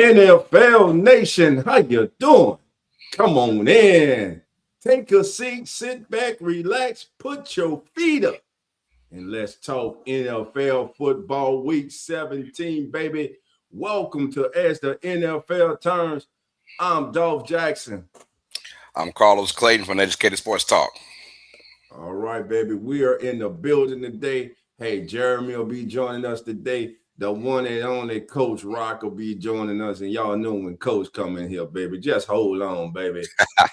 NFL Nation, how you doing? Come on in. Take a seat, sit back, relax, put your feet up, and let's talk NFL football week 17, baby. Welcome to As the NFL Turns. I'm Dolph Jackson. I'm Carlos Clayton from Educated Sports Talk. All right, baby. We are in the building today. Hey, Jeremy will be joining us today. The one and only Coach Rock will be joining us. And y'all know when Coach come in here, baby, just hold on, baby.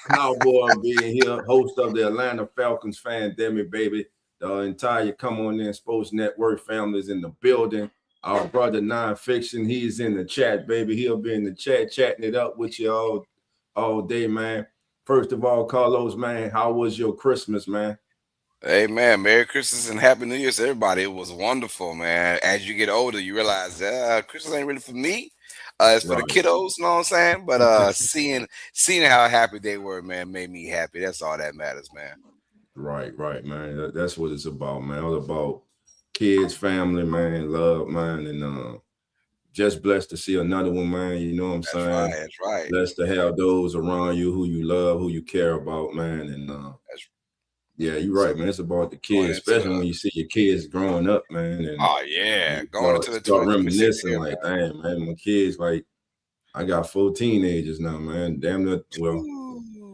Cowboy being here, host of the Atlanta Falcons Fandemic, baby. The entire Come On In Sports Network family is in the building. Our brother Nonfiction, he's in the chat, baby. He'll be in the chat chatting it up with you all day, man. First of all, Carlos, man, how was your Christmas, man? Hey, man, Merry Christmas and Happy New Year to everybody. It was wonderful, man. As you get older, you realize Christmas ain't really for me. It's for the kiddos, you know what I'm saying? But seeing how happy they were, man, made me happy. That's all that matters, man. Right, man. That's what it's about, man. All about kids, family, man, love, man, and just blessed to see another one, man. You know what I'm saying? That's right. Blessed to have those around you who you love, who you care about, man. And yeah, you're right, man. It's about the kids, especially when you see your kids growing up, man. And oh yeah, going into the start reminiscing, like, damn, man, my kids, like, I got 4 teenagers now, man. Damn it, well,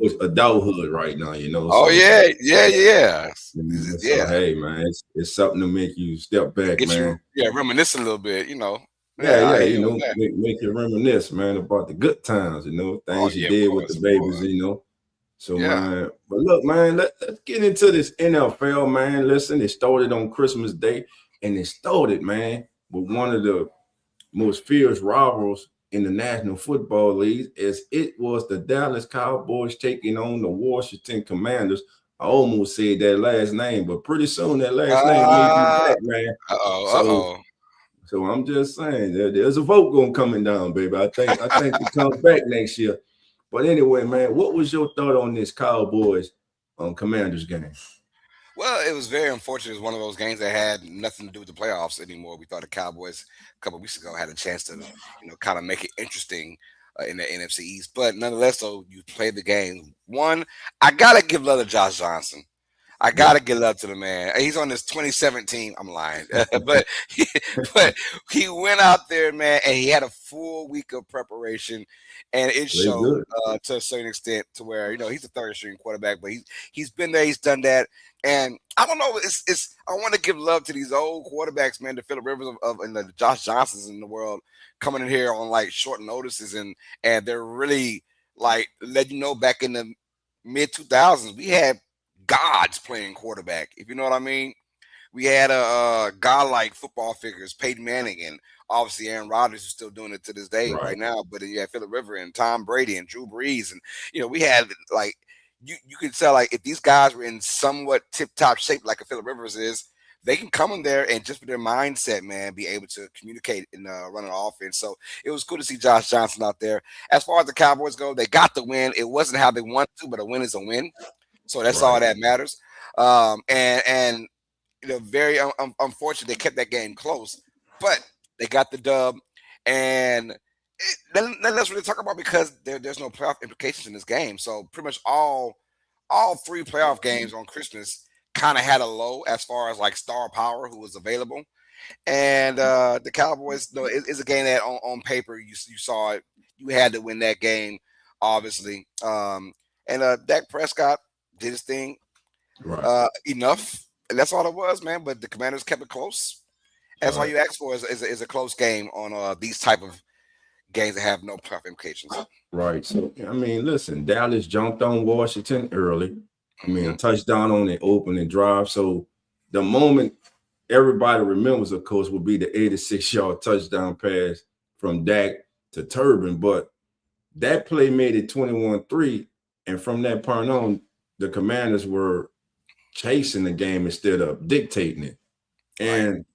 it's adulthood right now, you know. Oh, so, yeah. So, hey, man, it's something to make you step back, man. Reminisce a little bit, you know. Yeah, you know, make you reminisce, man, about the good times, you know, things you did with the babies, you know. So, man, but look, man, let's get into this NFL, man. Listen, it started on Christmas Day, and it started, man, with one of the most fierce rivals in the National Football League, as it was the Dallas Cowboys taking on the Washington Commanders. I almost said that last name, but pretty soon that last name may be back, man. So I'm just saying, there's a vote going coming down, baby. I think it comes back next year. But anyway, man, what was your thought on this Cowboys Commanders game? Well, it was very unfortunate. It was one of those games that had nothing to do with the playoffs anymore. We thought the Cowboys a couple of weeks ago had a chance to, kind of make it interesting in the NFC East. But nonetheless, though, you played the game. One, I got to give love to Josh Johnson. I got to give love to the man. He's on this 2017. I'm lying. but he went out there, man, and he had a full week of preparation. And it showed to a certain extent to where, he's a third-string quarterback, but he's been there. He's done that. And I don't know. I want to give love to these old quarterbacks, man, the Phillip Rivers and the Josh Johnsons in the world coming in here on, like, short notices. And they're really, like, letting you know back in the mid-2000s, we had gods playing quarterback, if you know what I mean. We had a godlike football figures, Peyton Manning, and obviously Aaron Rodgers is still doing it to this day right now. But you had Phillip Rivers and Tom Brady and Drew Brees, and we had, like, you could tell, like, if these guys were in somewhat tip-top shape like a Phillip Rivers is, they can come in there and just with their mindset, man, be able to communicate and run an offense. So it was cool to see Josh Johnson out there. As far as the Cowboys go, they got the win. It wasn't how they wanted to, but a win is a win. So that's all that matters. And very unfortunate they kept that game close, but they got the dub. And then let's really talk about, because there's no playoff implications in this game. So pretty much all 3 playoff games on Christmas kind of had a low as far as, like, star power who was available. And the Cowboys, it's a game that on paper you saw it. You had to win that game, obviously. And Dak Prescott did his thing enough. And that's all it was, man. But the Commanders kept it close. That's all you ask for is a close game on these type of games that have no playoff implications. Right. So, I mean, listen, Dallas jumped on Washington early. I mean, a touchdown on the opening drive. So the moment everybody remembers, of course, will be the 86-yard touchdown pass from Dak to Turbin. But that play made it 21-3. And from that point on, the Commanders were chasing the game instead of dictating it. And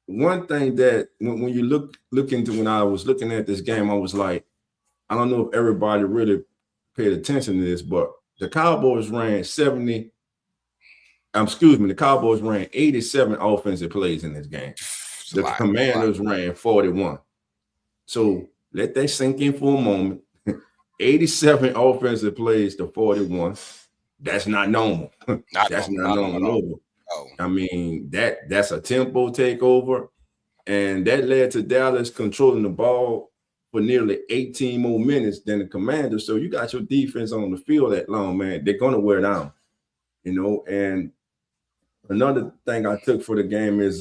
one thing that when you look into, when I was looking at this game, I was like, I don't know if everybody really paid attention to this, but the Cowboys ran 87 offensive plays in this game. The Commanders ran 41. So Let that sink in for a moment. 87 offensive plays to 41. That's not normal. That's not normal. Oh. I mean, that's a tempo takeover. And that led to Dallas controlling the ball for nearly 18 more minutes than the Commanders. So you got your defense on the field that long, man. They're going to wear down, And another thing I took for the game is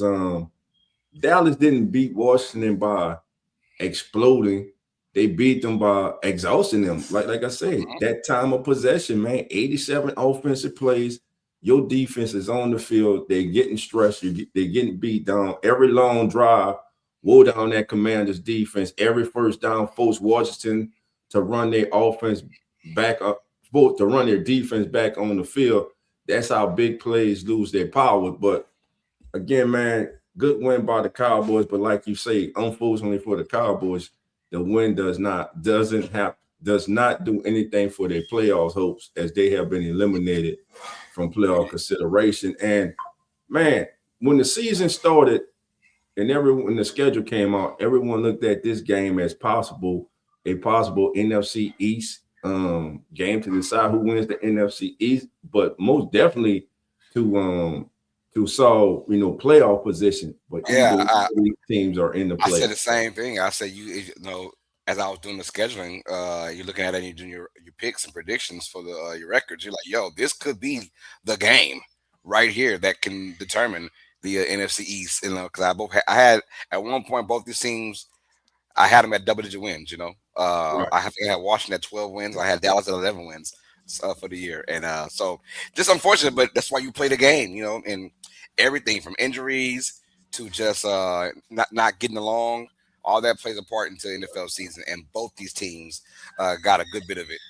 Dallas didn't beat Washington by exploding. They beat them by exhausting them. Like I said, that time of possession, man, 87 offensive plays. Your defense is on the field. They're getting stressed. They're getting beat down. Every long drive, wore down that Commanders defense. Every first down, forced Washington to run their offense back up, to run their defense back on the field. That's how big plays lose their power. But again, man, good win by the Cowboys. But like you say, unfortunately for the Cowboys, the win does not do anything for their playoff hopes, as they have been eliminated from playoff consideration. And man, when the season started and when the schedule came out, everyone looked at this game as a possible NFC East game to decide who wins the NFC East, but most definitely to solve playoff position. But these teams are in the playoffs. I said the same thing. I said as I was doing the scheduling, you're looking at it and you're doing your picks and predictions for your records. You're like, yo, this could be the game right here that can determine the NFC East. Because I had at one point both these teams, I had them at double-digit wins. Right. I had Washington at 12 wins. I had Dallas at 11 wins for the year, and so just unfortunate. But that's why you play the game, and everything from injuries to just not getting along. All that plays a part into the NFL season, and both these teams got a good bit of it.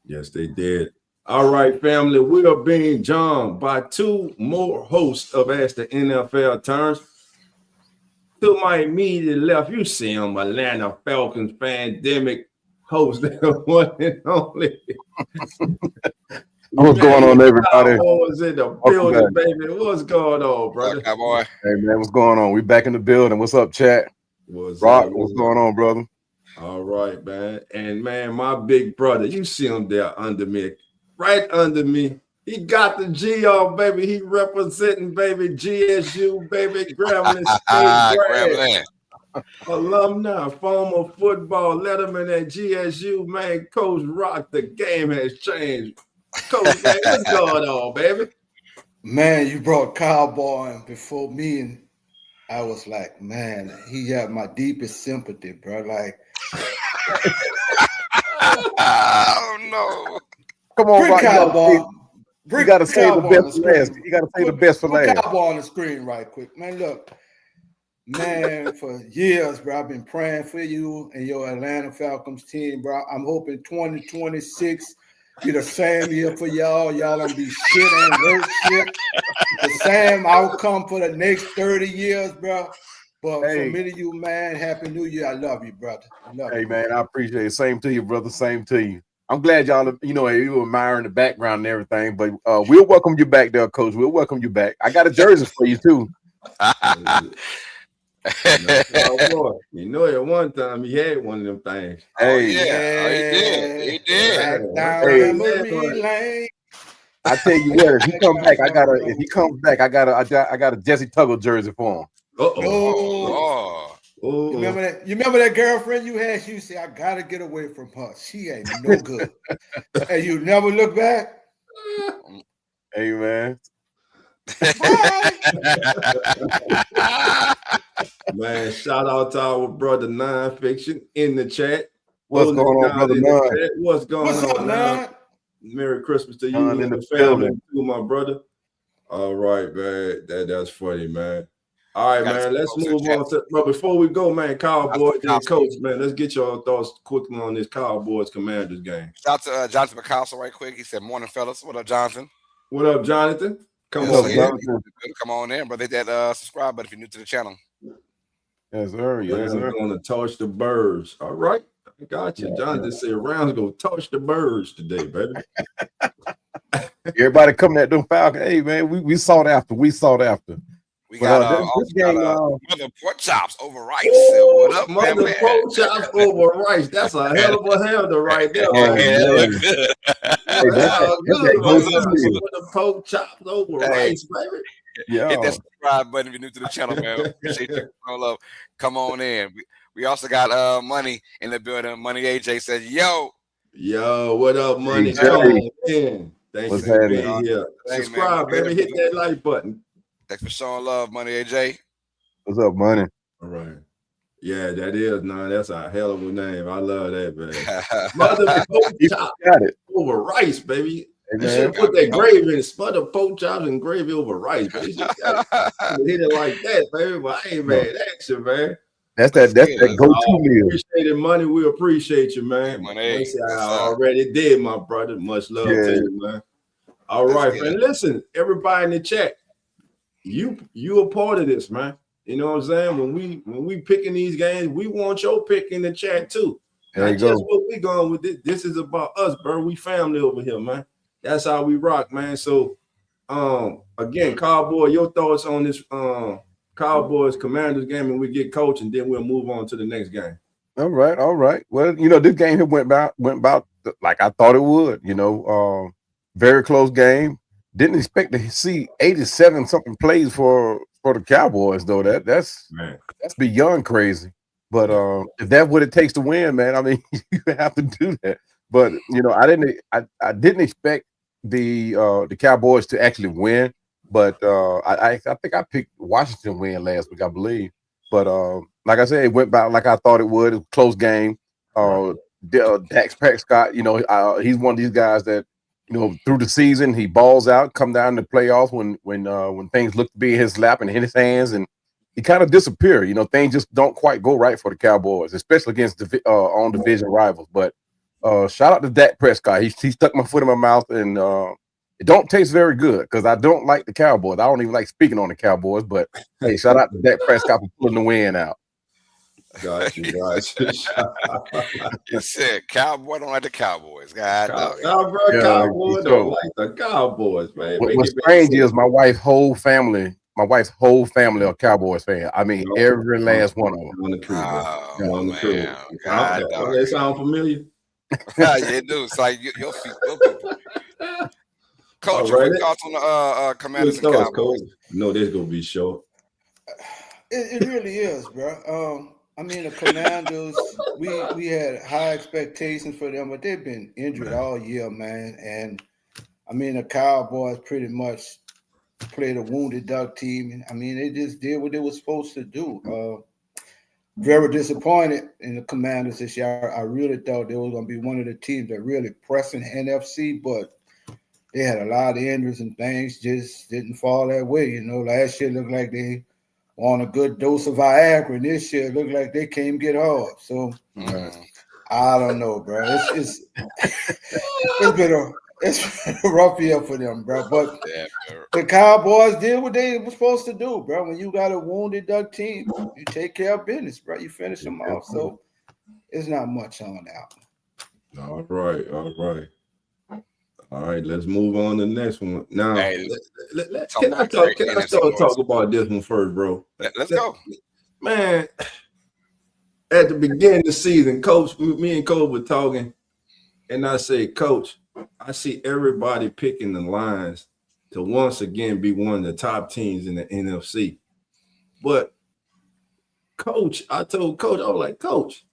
Yes, they did. All right, family, we are being joined by two more hosts of As the NFL Turns. To my immediate left, you see him, Atlanta Falcons pandemic host, one and only. What's going on, everybody? What's in the building, baby? What's going on, brother? Cowboy. Hey, man, what's going on? We back in the building. What's up, chat? What's going on, brother? All right, man. And, man, my big brother, you see him there under me, right under me. He got the G on, baby. He representing, baby, GSU, baby, Grambling State alumni, former football letterman at GSU, man. Coach Rock, the game has changed. Coach, man, what's going on, baby? Man, you brought Cowboy before me, and I was like, man, he had my deepest sympathy, bro. Like, oh no! Come on, Rock, Cowboy. You got to say the best for last. You got to say the best for last. Put Cowboy on the screen right quick, man. Look, man, for years, bro, I've been praying for you and your Atlanta Falcons team, bro. I'm hoping 2026 be the same year for y'all. Y'all gonna be shit and worse shit. The same outcome for the next 30 years, bro. But for me to you, man, Happy New Year. I love you, brother. I love you. Hey, man, I appreciate it. Same to you, brother. Same to you. I'm glad y'all, you were admiring the background and everything, but we'll welcome you back there, Coach. We'll welcome you back. I got a jersey for you, too. At one time he had one of them things. Hey, he did. I tell you what, if he comes back, I got a Jesse Tuggle jersey for him. You remember that girlfriend you had? She said, I gotta get away from her. She ain't no good. And you never look back? Hey, man. Man, shout out to our brother Nonfiction in the chat. What's going on, brother None? What's on, None? Merry Christmas to you and the family, too, my brother. All right, man. That's funny, man. All right, man. Let's move on but before we go, man, Cowboys and Coach, man, let's get your thoughts quickly on this Cowboys Commanders game. Shout out to Jonathan McCausel right quick. He said, "Morning, fellas." What up, Jonathan? What up, Jonathan? Come on in, brother. Hit that subscribe button if you're new to the channel. Yes, sir. Yes, sir. Going to touch the birds. All right, I got you. Jonathan said, "Rounds gonna touch the birds today, baby." Everybody coming at them Falcons. Hey, man, we sought after. We got this game, Mother Pork Chops over Rice. What up, Mother Pork Chops over Rice. That's a hell of a handle right there. That's all good right there. Mother Pork Chops over Rice, baby. Yeah. Hit that subscribe button if you're new to the channel, man. Appreciate you. Love. Come on in. We also got Money in the building. Money AJ says, yo, what up, Money? Come on in. Thanks for being here. Hey, Subscribe, man, baby. Hit that like button. Thanks for showing love, Money AJ. What's up, Money? All right. Yeah, that is, that's a hell of a name. I love that, man. Mother Pork Chops over Rice, baby. You should put that gravy in, smothered pork chops and gravy over rice, baby. You just hit it like that, baby. But hey, man, action, man. That's that go-to meal. Appreciate it, Money. We appreciate you, man. I already did, my brother. Much love to you, man. All right, man. Listen, everybody in the chat, you a part of this, man. You know what I'm saying? When we picking these games, we want your pick in the chat too. Not just what we going with this. This is about us, bro. We family over here, man. That's how we rock, man. So, again, Cowboy, your thoughts on this Cowboys Commanders game, and we get coach, and then we'll move on to the next game. All right. Well, this game here went about like I thought it would. Very close game. Didn't expect to see 87 something plays for the Cowboys, though. That's beyond crazy. But if that's what it takes to win, man, I mean, you have to do that. But I didn't expect the Cowboys to actually win, but I think I picked Washington win last week, I believe. But like I said, it went about like I thought it would. It was a close game. Dak Prescott, he's one of these guys that through the season he balls out, come down to the playoffs when things look to be in his lap and in his hands, and he kind of disappear. Things just don't quite go right for the Cowboys, especially against on division rivals. But shout out to Dak Prescott. He stuck my foot in my mouth, and it don't taste very good because I don't like the Cowboys. I don't even like speaking on the Cowboys. But hey, shout out to Dak Prescott for pulling the win out. Got you. You said Cowboy don't like the Cowboys. Cowboy don't like the Cowboys, man. What's strange is my wife's whole family are Cowboys fans. I mean, every last one of them. On the crew. They sound familiar? Yeah, you do. It's like your feet. Coach, your thoughts on the Commanders and Cowboys? No, this gonna be short. It really is, bro. I mean, the Commanders, we had high expectations for them, but they've been injured all year, man. And I mean, the Cowboys pretty much played a wounded duck team. And I mean, they just did what they were supposed to do. Very disappointed in the Commanders this year. I really thought they were going to be one of the teams that really pressing the NFC, but they had a lot of injuries and things just didn't fall that way. Last year looked like they on a good dose of Viagra, and this year looked like they can't get hard. So I don't know, bro. It's been a rough year for them, bro. But the Cowboys did what they were supposed to do, bro. When you got a wounded duck team, you take care of business, bro. You finish them off. So it's not much on that. All right. Let's move on to the next one. Now, can I talk about this one first, bro? Let's go. Man, at the beginning of the season, Coach, me and Coach were talking, and I said, Coach, I see everybody picking the Lions to once again be one of the top teams in the NFC. But Coach, I told Coach, I was like, Coach,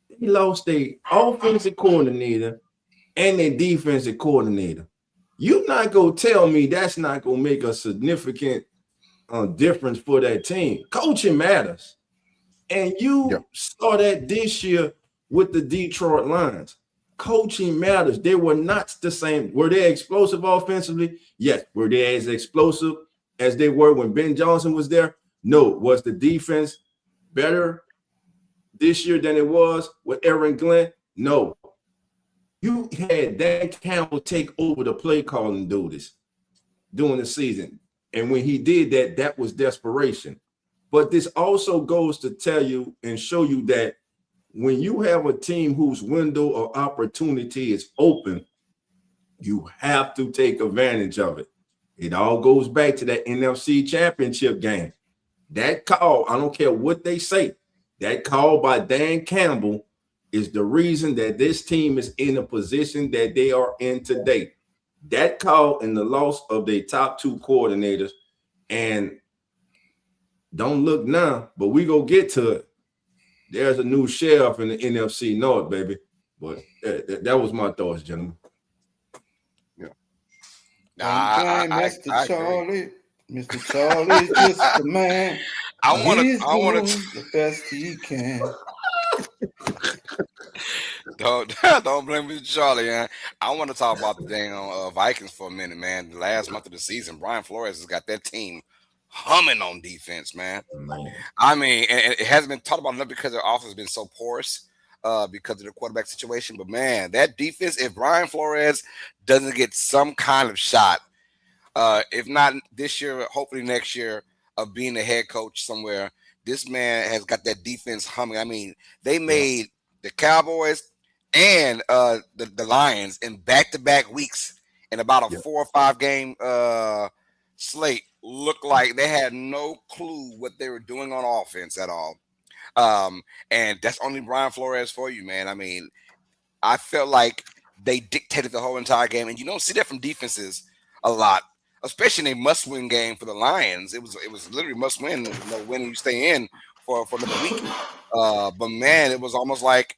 he lost their offensive coordinator and their defensive coordinator. You're not going to tell me that's not going to make a significant difference for that team. Coaching matters. And you saw that this year with the Detroit Lions. Coaching matters. They were not the same. Were they explosive offensively? Yes. Were they as explosive as they were when Ben Johnson was there? No. Was the defense better this year than it was with Aaron Glenn? No. You had Dan Campbell take over the play calling duties during the season. And when he did that, that was desperation. But this also goes to tell you and show you that when you have a team whose window of opportunity is open, you have to take advantage of it. It all goes back to that NFC Championship game. That call, I don't care what they say, that call by Dan Campbell is the reason that this team is in the position that they are in today. That call and the loss of their top two coordinators, and don't look now, but we go get to it. There's a new sheriff in the NFC North, baby. But that was my thoughts, gentlemen. Yeah. Mr. Charlie. Mr. Charlie is just the man. He's doing the best he can. Don't blame me, Charlie, man. I want to talk about the dang Vikings for a minute, man. The last month of the season, Brian Flores has got that team humming on defense, man. I mean, and it hasn't been talked about enough because their offense has been so porous because of the quarterback situation. But, man, that defense, if Brian Flores doesn't get some kind of shot, if not this year, hopefully next year, of being the head coach somewhere, this man has got that defense humming. I mean, they made the Cowboys and the Lions in back-to-back weeks in about a 4 or 5 game slate look like they had no clue what they were doing on offense at all. And that's only Brian Flores for you, man. I mean, I felt like they dictated the whole entire game, and you don't see that from defenses a lot, especially in a must-win game for the Lions. It was literally must-win, win and you stay in for another week. But man, it was almost like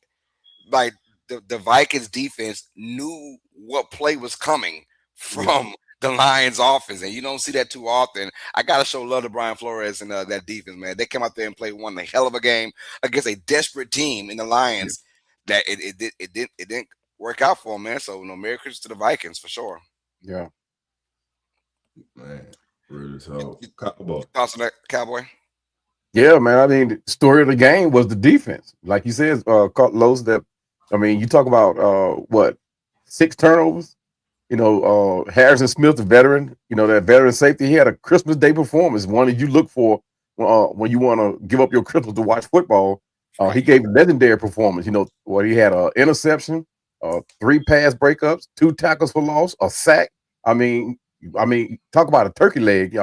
the Vikings defense knew what play was coming from the Lions offense, and you don't see that too often. I gotta show love to Brian Flores and that defense, man. They came out there and played one hell of a game against a desperate team in the Lions. That it didn't work out for them, man. So Merry Christmas to the Vikings for sure. Yeah, man. Really so. Thoughts on that, Cowboy? Yeah, man. I mean, the story of the game was the defense, like you said, Los. That I mean, you talk about 6 turnovers. Harrison Smith, the veteran, that veteran safety, he had a Christmas Day performance, one that you look for when you want to give up your Christmas to watch football. He gave a legendary performance. He had an interception, 3 pass breakups, 2 tackles for loss, a sack. I mean, talk about a turkey leg.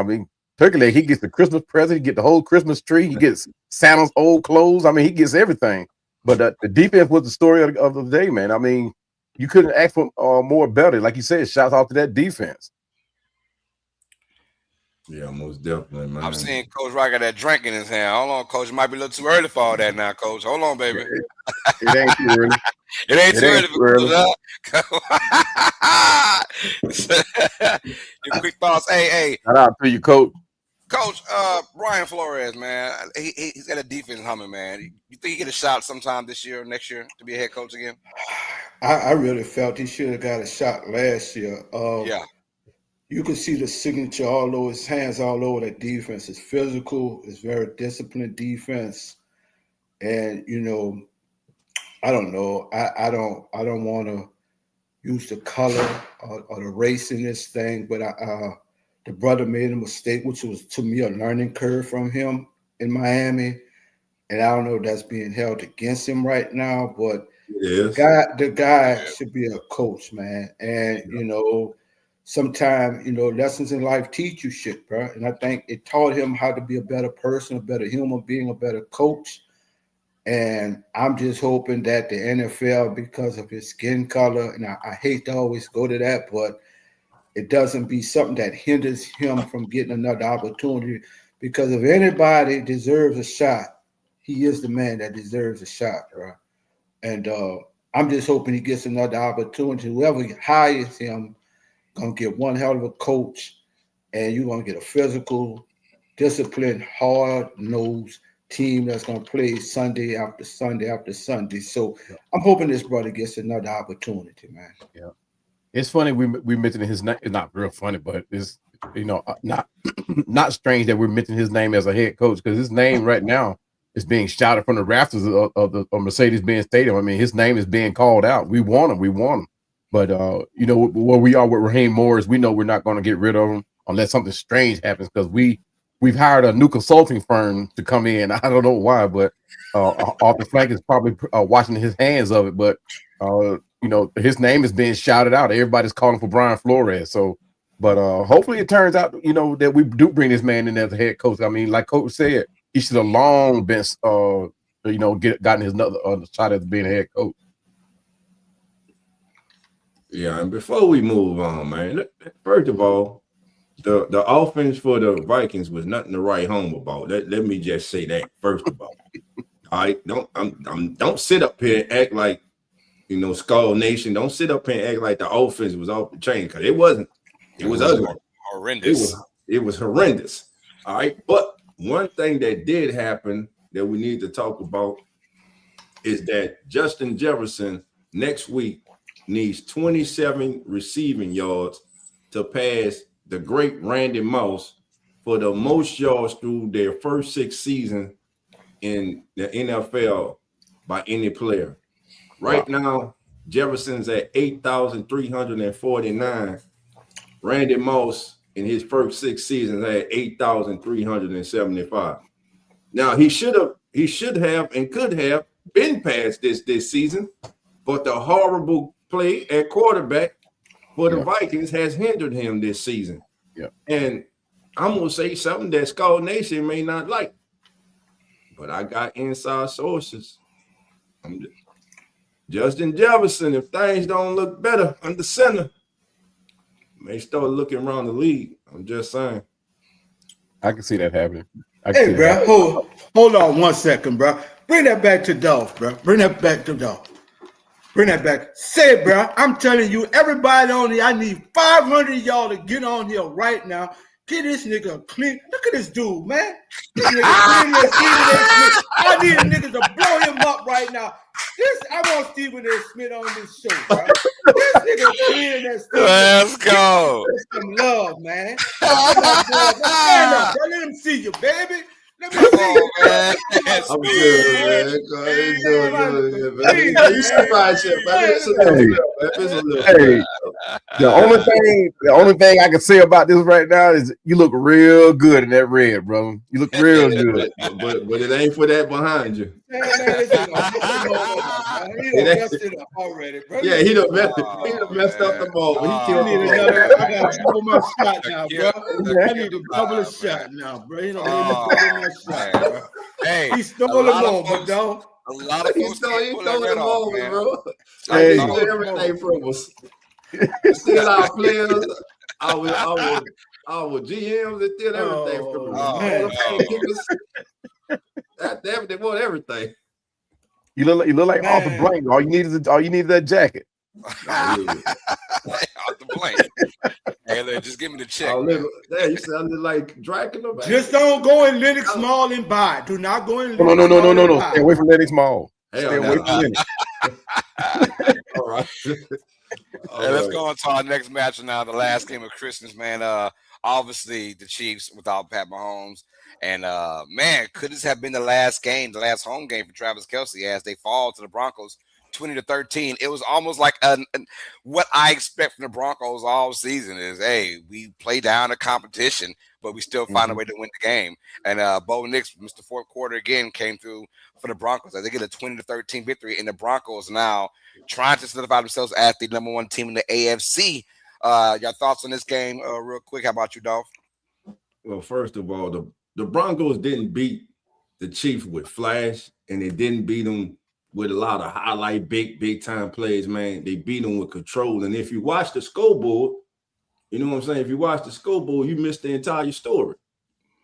Turkey leg, he gets the Christmas present, he gets the whole Christmas tree, he gets Santa's old clothes. I mean, he gets everything. But the defense was the story of the day, man. I mean, you couldn't ask for more better. Like you said, shout out to that defense. Yeah, most definitely, man. I'm seeing Coach Rock got that drink in his hand. Hold on, Coach. It might be a little too early for all that now, Coach. Hold on, baby. It ain't too early. It ain't too early for Coach. Your quick thoughts. Hey. Shout out to you, Coach. Coach, Brian Flores, man. He's got a defense humming, man. You think he get a shot sometime this year or next year to be a head coach again? I really felt he should have got a shot last year. You could see the signature all over his hands, all over that defense. It's physical. It's very disciplined defense. And, I don't know. I don't want to use the color or the race in this thing, but the brother made a mistake, which was, to me, a learning curve from him in Miami. And I don't know if that's being held against him right now, but the guy should be a coach, man. And, sometimes, lessons in life teach you shit, bro. And I think it taught him how to be a better person, a better human being, a better coach. And I'm just hoping that the NFL, because of his skin color, and I hate to always go to that, but it doesn't be something that hinders him from getting another opportunity. Because if anybody deserves a shot, he is the man that deserves a shot, right? And I'm just hoping he gets another opportunity. Whoever hires him gonna get one hell of a coach, and you're gonna get a physical, disciplined, hard-nosed team that's gonna play Sunday after Sunday after Sunday. So I'm hoping this brother gets another opportunity, man. Yeah. It's funny we mentioned his name. It's not real funny, but it's not strange that we're mentioning his name as a head coach, because his name right now is being shouted from the rafters of the Mercedes-Benz Stadium. I mean, his name is being called out. We want him. But where we are with Raheem Morris, we know we're not going to get rid of him unless something strange happens, because we've hired a new consulting firm to come in. I don't know why, but Arthur Flank is probably washing his hands of it. But his name is being shouted out. Everybody's calling for Brian Flores. So But hopefully it turns out, that we do bring this man in as a head coach. I mean, like Coach said, he should have long been, gotten his another shot at being a head coach. Yeah, and before we move on, man, first of all, the offense for the Vikings was nothing to write home about. Let me just say that first of all. All right, don't sit up here and act like Skull Nation. Don't sit up here and act like the offense was off the chain, because it wasn't. It was ugly, horrendous. It was horrendous. All right, but one thing that did happen that we need to talk about is that Justin Jefferson next week needs 27 receiving yards to pass the great Randy Moss for the most yards through their first 6 seasons in the NFL by any player. Right now, Jefferson's at 8,349. Randy Moss in his first 6 seasons had 8,375. Now he should have and could have been past this season, but the horrible play at quarterback for the Vikings has hindered him this season. Yeah. And I'm gonna say something that Skull Nation may not like, but I got inside sources. Justin Jefferson, if things don't look better under center, may start looking around the league. I'm just saying. I can see that happening. Hey, bro, hold on 1 second, bro. Bring that back to Dolph, bro. Bring that back to Dolph. Bring that back. Say it, bro. I'm telling you, everybody on here, I need 500 of y'all to get on here right now. Get this nigga clean. Look at this dude, man. This nigga clean as Stephen A. Smith. I need a nigga to blow him up right now. I want Stephen A. Smith on this show, bro. This nigga clean as Stephen. Let's go. Some love, man. Stand up, bro. Let him see you, baby. Let me see you, man. I'm good, man. Hey, the only thing I can say about this right now is you look real good in that red, bro. You look real good. But it ain't for that behind you. He done messed it up already, bro. Yeah, he done messed up the ball. But he killed I got to double my shot now, bro. I need to double a shot now, bro. You know, double my shot, bro. Hey, he stole the moment, though. A lot of folks he stole the moment, bro. Hey, he stole everything from us. Still our players, our GMs, and still everything from us. They want everything. You look like Arthur Blank. All you need is that jacket. Off the blank. Hey, look, just give me the check. You sounded like Dracula. Man. Just don't go in Lennox Mall and buy. Do not go in Lennox Mall. No. Stay away from Lennox Mall. Stay away from Lennox. All right. Hey, let's go on to our next match now. The last game of Christmas, man. Obviously, the Chiefs without Pat Mahomes. And, man, could this have been the last home game for Travis Kelce as they fall to the Broncos 20-13. It was almost like what I expect from the Broncos all season is, hey, we play down the competition, but we still find a way to win the game. And Bo Nix, Mr. Fourth Quarter again, came through for the Broncos as they get a 20-13 victory. And the Broncos now trying to solidify themselves as the number 1 team in the AFC. Your thoughts on this game real quick? How about you, Dolph? Well, first of all, the Broncos didn't beat the Chiefs with flash, and they didn't beat them with a lot of highlight, big time plays, man. They beat them with control. And if you watch the scoreboard, you know what I'm saying? If you watch the scoreboard, you missed the entire story.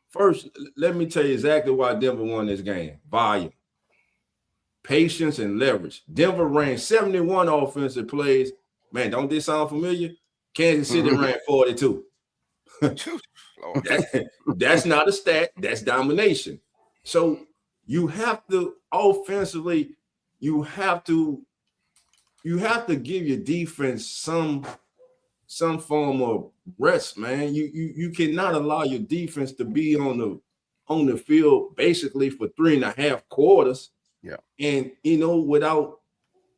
First, let me tell you exactly why Denver won this game. Volume, patience, and leverage. Denver ran 71 offensive plays. Man, don't this sound familiar? Kansas City ran 42. That's not a stat. That's domination. So you have to offensively, you have to give your defense some form of rest, man. You cannot allow your defense to be on the field basically for 3.5 quarters. Yeah. And without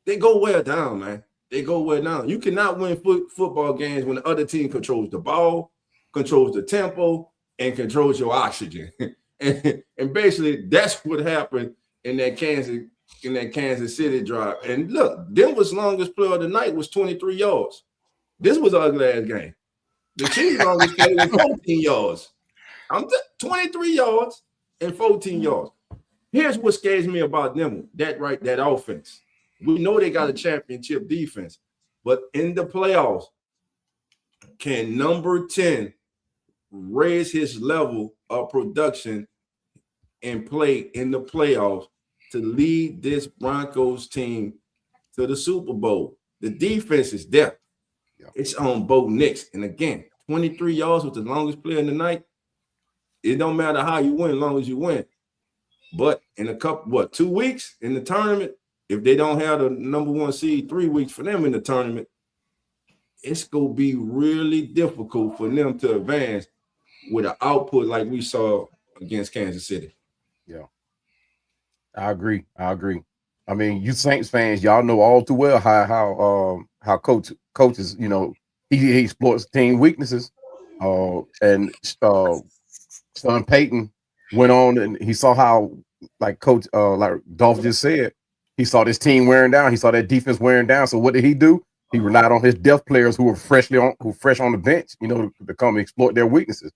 they go well down, man. They go well down. You cannot win football games when the other team controls the ball, controls the tempo, and controls your oxygen. and basically that's what happened in that Kansas City drive. And look, Denver's longest play of the night was 23 yards. This was an ugly ass game. The Chiefs' longest play was 14 yards. 23 yards and 14 yards. Here's what scares me about them, that offense. We know they got a championship defense, but in the playoffs, can number 10 raise his level of production and play in the playoffs to lead this Broncos team to the Super Bowl? The defense is there. Yeah. It's on Bo Nix. And again, 23 yards with the longest player in the night. It don't matter how you win, as long as you win. But in a couple, 2 weeks in the tournament, if they don't have the number 1 seed, 3 weeks for them in the tournament, it's going to be really difficult for them to advance with an output like we saw against Kansas City. Yeah, I agree. I mean, you Saints fans, y'all know all too well how coaches, you know, he exploits team weaknesses. And Sean Payton went on and he saw how, like Coach, like Dolph just said, he saw this team wearing down. He saw that defense wearing down. So what did he do? He relied on his depth players who were fresh on the bench, you know, to come exploit their weaknesses.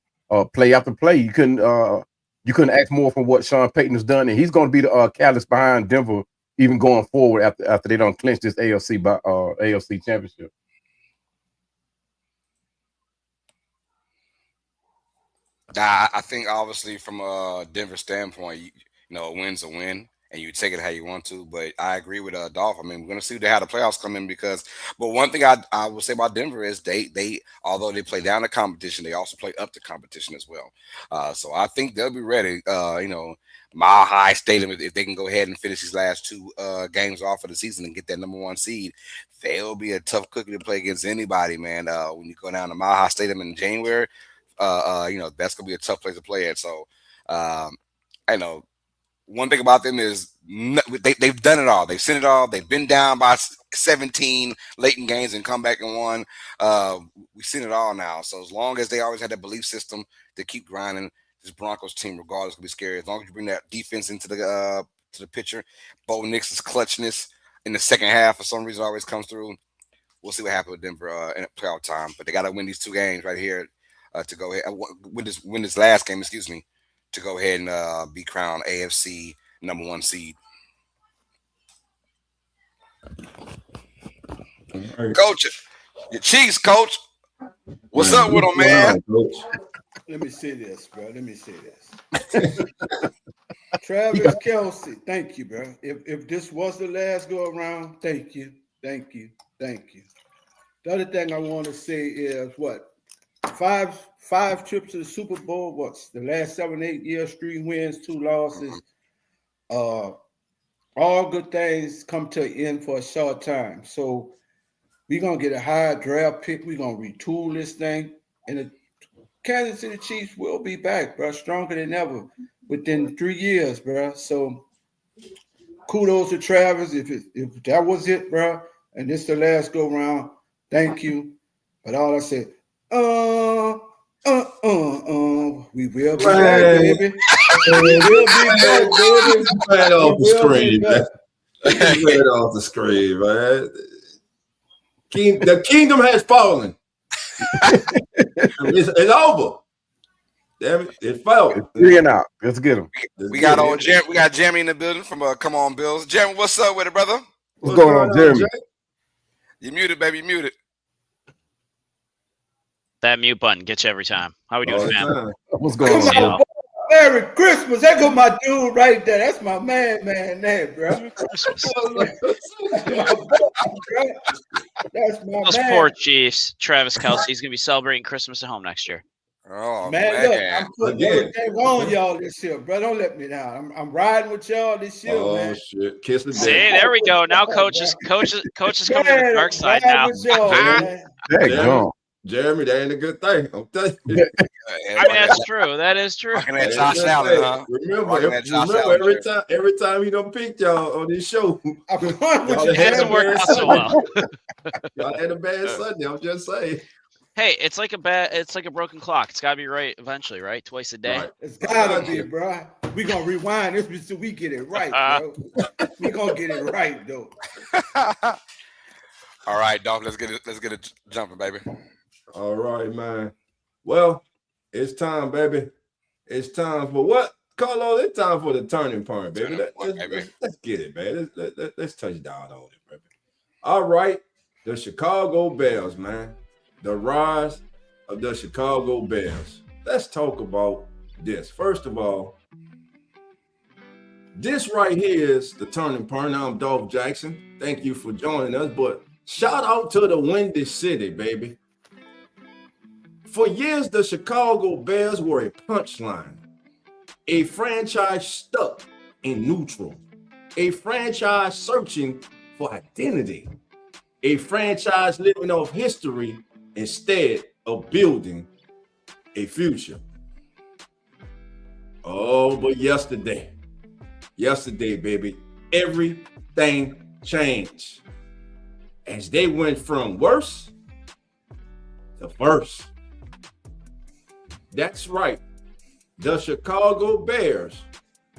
Play after play, you couldn't ask more from what Sean Payton has done, and he's going to be the catalyst behind Denver even going forward after they don't clinch this AFC championship. I think obviously from a Denver standpoint, you know, a win's a win, and you take it how you want to. But I agree with Dolph. I mean, we're going to see how the playoffs come in but one thing I will say about Denver is they although they play down the competition, they also play up the competition as well. So I think they'll be ready. You know, Mile High Stadium, if they can go ahead and finish these last 2 games off of the season and get that number 1 seed, they'll be a tough cookie to play against anybody, man. When you go down to Mile High Stadium in January, you know, that's gonna be a tough place to play at. So, I know one thing about them is they've done it all. They've seen it all. They've been down by 17 late in games and come back and won. We've seen it all now. So as long as they always had that belief system to keep grinding, this Broncos team, regardless, will be scary. As long as you bring that defense into the picture, Bo Nix's clutchness in the second half for some reason always comes through. We'll see what happens with Denver in playoff time. But they got to win these 2 games right here to go ahead win this last game, to go ahead and be crowned AFC number 1 seed. Right. Coach, your Chiefs, Coach. What's up with them, man? Let me say this, bro. Travis Kelce, thank you, bro. If this was the last go around, thank you. The other thing I want to say is what? Five trips to the Super Bowl. What's the last 7-8 years? 3 wins, 2 losses. All good things come to an end for a short time. So we're gonna get a high draft pick. We're gonna retool this thing, and the Kansas City Chiefs will be back, bro, stronger than ever within 3 years, bro. So kudos to Travis. If that was it, bro, and this the last go round, thank you. But all I said, we will be back, baby. We will be back, baby. Right off the screen, man. Right off the screen, man. The kingdom has fallen. It's over. Damn it, it fell. It's 3 and out. Let's get him. We got Jeremy in the building from Come On Bills. Jeremy, what's up with it, brother? What's going on, Jeremy? You muted, baby. You muted. That mute button gets you every time. How we doing, man? What's going on? Merry Christmas. That go my dude right there. That's my man there, bro. Merry Christmas. That's my Those man. poor Chiefs. Travis Kelce is going to be celebrating Christmas at home next year. Oh, man. Look, I'm putting everything on y'all this year, bro. Don't let me down. I'm riding with y'all this year, man. Oh, shit. Kiss the day. See, there we go. Now coach is coming to the dark side now. There you go. Jeremy, that ain't a good thing. I'm telling you. I mean, that's true. That is true. That Josh Allen, huh? Remember, every time he don't pick y'all on this show, it hasn't worked out so well. Y'all had a bad Sunday. I'm just saying. Hey, it's like a broken clock. It's got to be right eventually, right? Twice a day. Right. It's gotta be, bro. We gonna rewind this until we get it right, bro. We gonna get it right, though. All right, Dolph. Let's get it jumping, baby. All right, man. Well, it's time, baby. It's time for what? Carlos, it's time for the turning point, baby. Let's get it, man. Let's touch down on it, baby. All right. The Chicago Bears, man. The rise of the Chicago Bears. Let's talk about this. First of all, this right here is the turning point. I'm Dolph Jackson. Thank you for joining us. But shout out to the Windy City, baby. For years, the Chicago Bears were a punchline, a franchise stuck in neutral, a franchise searching for identity, a franchise living off history instead of building a future. Oh, but yesterday, baby, everything changed as they went from worse to first. That's right. The Chicago Bears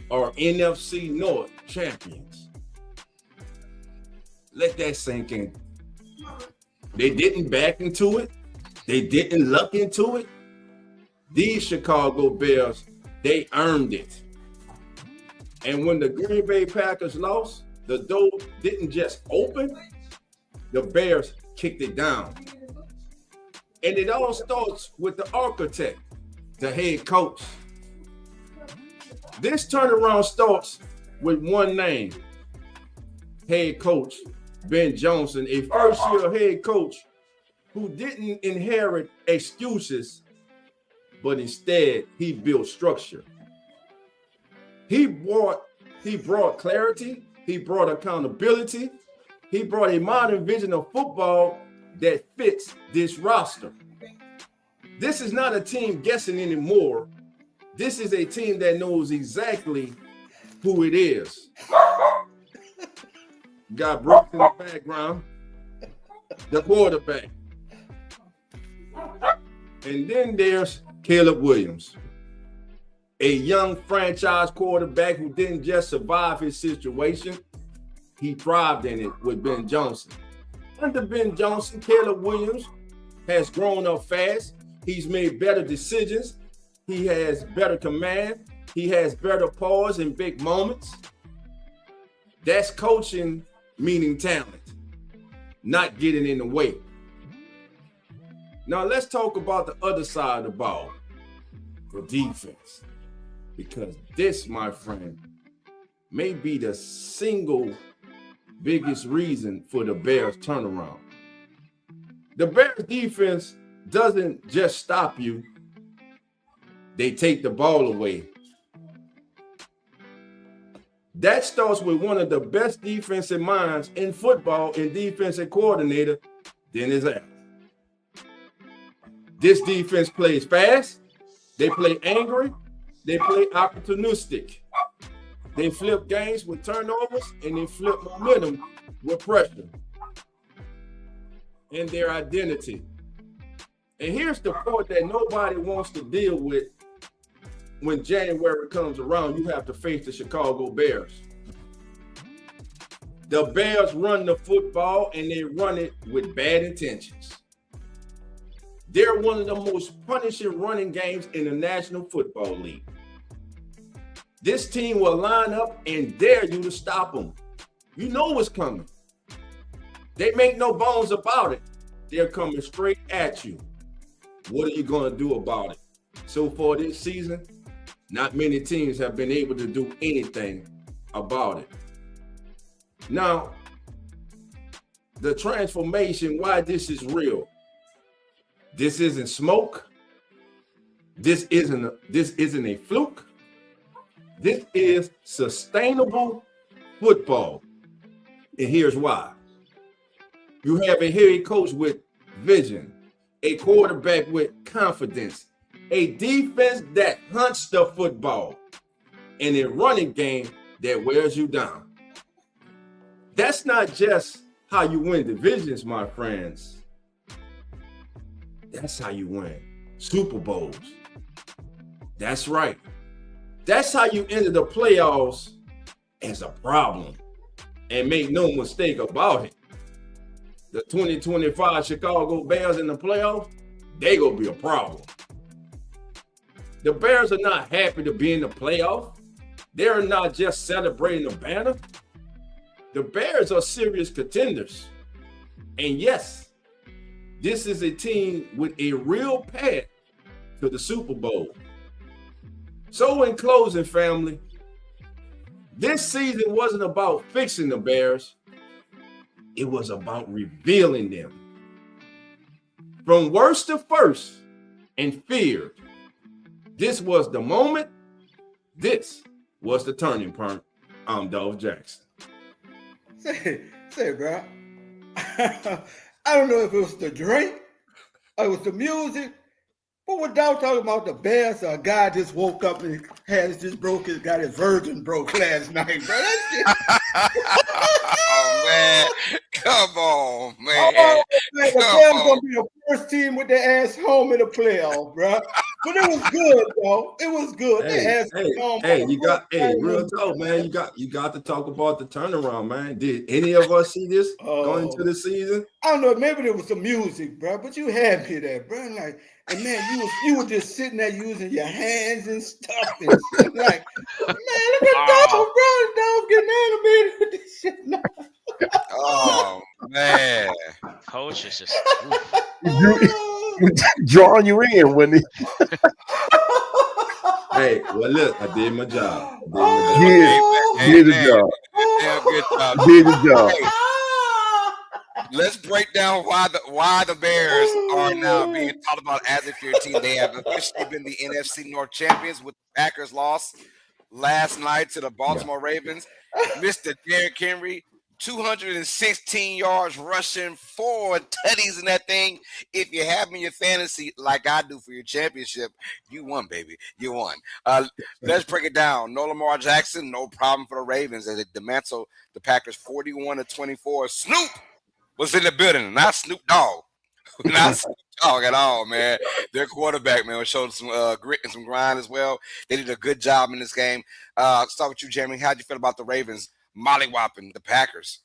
are NFC North champions. Let that sink in. They didn't back into it. They didn't luck into it. These Chicago Bears, they earned it. And when the Green Bay Packers lost, the door didn't just open, the Bears kicked it down. And it all starts with the architect, the head coach. This turnaround starts with one name, head coach Ben Johnson, a first-year head coach who didn't inherit excuses, but instead he built structure. He brought clarity, he brought accountability, he brought a modern vision of football that fits this roster. This is not a team guessing anymore. This is a team that knows exactly who it is. Got Brooks in the background, the quarterback. And then there's Caleb Williams, a young franchise quarterback who didn't just survive his situation, he thrived in it with Ben Johnson. Under Ben Johnson, Caleb Williams has grown up fast. He's made better decisions. He has better command. He has better pause in big moments. That's coaching, meaning talent, not getting in the way. Now let's talk about the other side of the ball, the defense. Because this, my friend, may be the single biggest reason for the Bears turnaround. The Bears defense doesn't just stop you, they take the ball away. That starts with one of the best defensive minds in football and defensive coordinator, Dennis Allen. This defense plays fast, they play angry, they play opportunistic. They flip games with turnovers and they flip momentum with pressure and their identity. And here's the part that nobody wants to deal with when January comes around. You have to face the Chicago Bears. The Bears run the football and they run it with bad intentions. They're one of the most punishing running games in the National Football League. This team will line up and dare you to stop them. You know what's coming. They make no bones about it. They're coming straight at you. What are you going to do about it? So far this season, not many teams have been able to do anything about it. Now, the transformation, why this is real. This isn't smoke. This isn't a fluke. This is sustainable football. And here's why. You have a head coach with vision, a quarterback with confidence, a defense that hunts the football, and a running game that wears you down. That's not just how you win divisions, my friends. That's how you win Super Bowls. That's right. That's how you enter the playoffs as a problem. And make no mistake about it. The 2025 Chicago Bears in the playoffs, they gonna be a problem. The Bears are not happy to be in the playoff. They're not just celebrating the banner. The Bears are serious contenders. And yes, this is a team with a real path to the Super Bowl. So in closing, family, this season wasn't about fixing the Bears. It was about revealing them. From worst to first and feared, this was the moment. This was the turning point. I'm Dolph Jackson. Say, bro. I don't know if it was the drink or it was the music, but without talking about the Bears, a guy just woke up and got his virgin broke last night, bro. That shit. Oh, man. Come on, man. Oh, man. The Bears going to be the first team with their ass home in the playoff, bro. But it was good, though. It was good. Real talk, man. You got to talk about the turnaround, man. Did any of us see this going into the season? I don't know. Maybe there was some music, bro. But you had me there, bro. Like, and man, you were just sitting there using your hands and stuff, and shit. Like, man, look at Dog, bro. Dog getting animated with this shit now. Oh man, Coach is just drawing you in when he. Hey, well, look, I did my job. Did the job. Damn good job. Did the job. Hey, let's break down why the Bears are now being talked about as a fear team. They have officially been the NFC North champions with the Packers loss last night to the Baltimore Ravens. Mr. Derrick Henry, 216 yards rushing, 4 tutties in that thing. If you have him in your fantasy like I do for your championship, you won, baby. You won. Let's break it down. No Lamar Jackson, no problem for the Ravens as they dismantle the Packers 41-24. Snoop was in the building, not Snoop Dogg. Not Snoop Dogg at all, man. Their quarterback, man, showed some grit and some grind as well. They did a good job in this game. Let's start with you, Jeremy. How'd you feel about the Ravens mollywopping the Packers?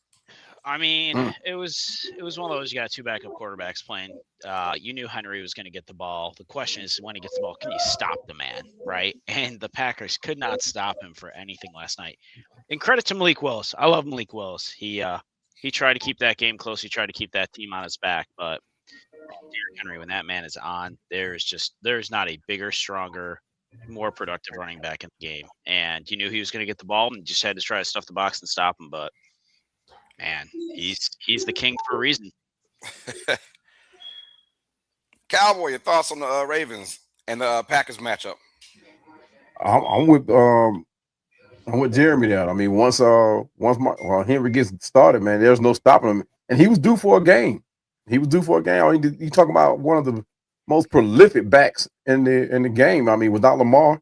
I mean, it was one of those, you got 2 backup quarterbacks playing. You knew Henry was going to get the ball. The question is, when he gets the ball, can you stop the man, right? And the Packers could not stop him for anything last night. And credit to Malik Willis. I love Malik Willis. He tried to keep that game close. He tried to keep that team on his back. But Derrick Henry, when that man is on, there's not a bigger, stronger, more productive running back in the game. And you knew he was going to get the ball and just had to try to stuff the box and stop him. But man, he's the king for a reason. Cowboy, your thoughts on the Ravens and the Packers matchup? I'm with Jeremy there. I mean, once Henry gets started, man, there's no stopping him. And he was due for a game. I mean, you talk about one of the most prolific backs in the game. I mean, without Lamar,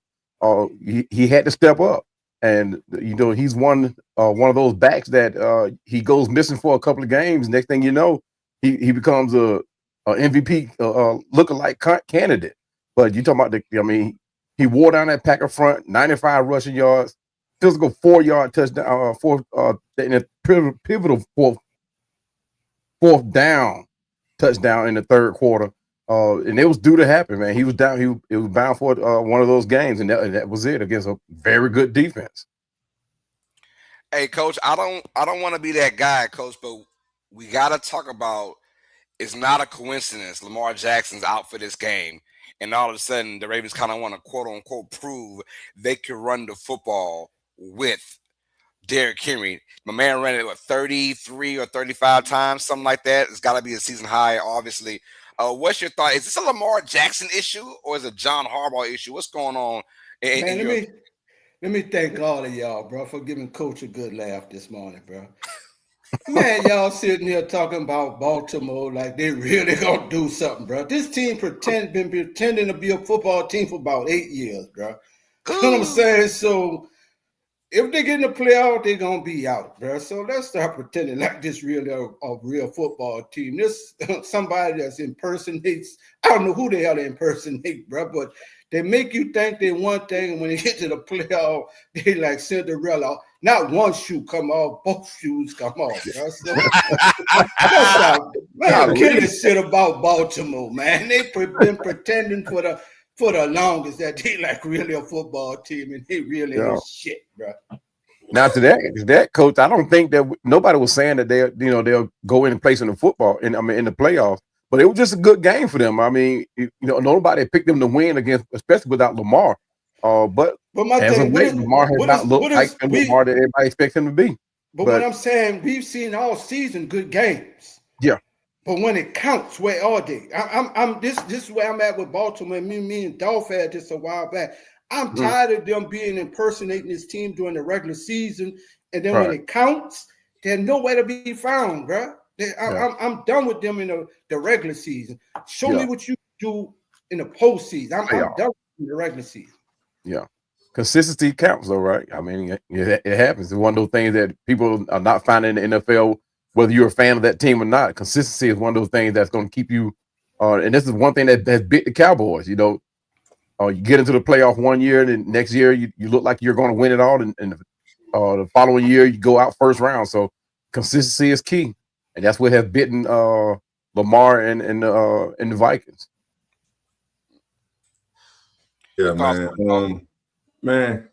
he had to step up. And you know, he's one of those backs that he goes missing for a couple of games. Next thing you know, he becomes a MVP lookalike candidate. But you talking about he wore down that Packer front, 95 rushing yards, physical 4-yard touchdown, in a pivotal fourth down touchdown in the third quarter. And it was due to happen, man. He was down. It was bound for one of those games, and that was it against a very good defense. Hey, Coach, I don't want to be that guy, Coach, but we got to talk about. It's not a coincidence. Lamar Jackson's out for this game, and all of a sudden, the Ravens kind of want to quote unquote prove they can run the football with Derrick Henry. My man ran it 33 or 35 times, something like that. It's got to be a season high, obviously. What's your thought? Is this a Lamar Jackson issue or is it a John Harbaugh issue? What's going on? Let me thank all of y'all, bro, for giving Coach a good laugh this morning, bro. Man, y'all sitting here talking about Baltimore like they really gonna do something, bro. This team been pretending to be a football team for about 8 years, bro. You know what I'm saying? So if they get in the playoff, they're going to be out, bro. So let's start pretending like this really a real football team. This somebody that's impersonates. I don't know who the hell they impersonate, bro, but they make you think they one thing, and when they get to the playoff, they like Cinderella. Not one shoe come off, both shoes come off. Bro. So, that's how, man, killing shit about Baltimore, man. They've been pretending for the longest that they like really a football team, and they really ain't shit, bro. Now to that coach, I don't think that nobody was saying that they'll go in and place in the football in the playoffs, but it was just a good game for them. I mean, nobody picked them to win against, especially without Lamar. But as of late, Lamar has not looked like the Lamar that everybody expects him to be. But what I'm saying, we've seen all season good games. Yeah. But when it counts, where are they? This is where I'm at with Baltimore. Me and Dolph had this a while back. I'm tired of them being impersonating this team during the regular season, and then when it counts, they're nowhere to be found, bro. I'm done with them in the regular season. Show me what you do in the postseason. I'm done with the regular season. Yeah, consistency counts, though, right? I mean, it happens. It's one of those things that people are not finding in the NFL, whether you're a fan of that team or not. Consistency is one of those things that's going to keep you. And this is one thing that has bit the Cowboys. You get into the playoff one year, and then next year you look like you're going to win it all, and the following year you go out first round. So consistency is key, and that's what has bitten Lamar and the Vikings. Yeah, man. Man,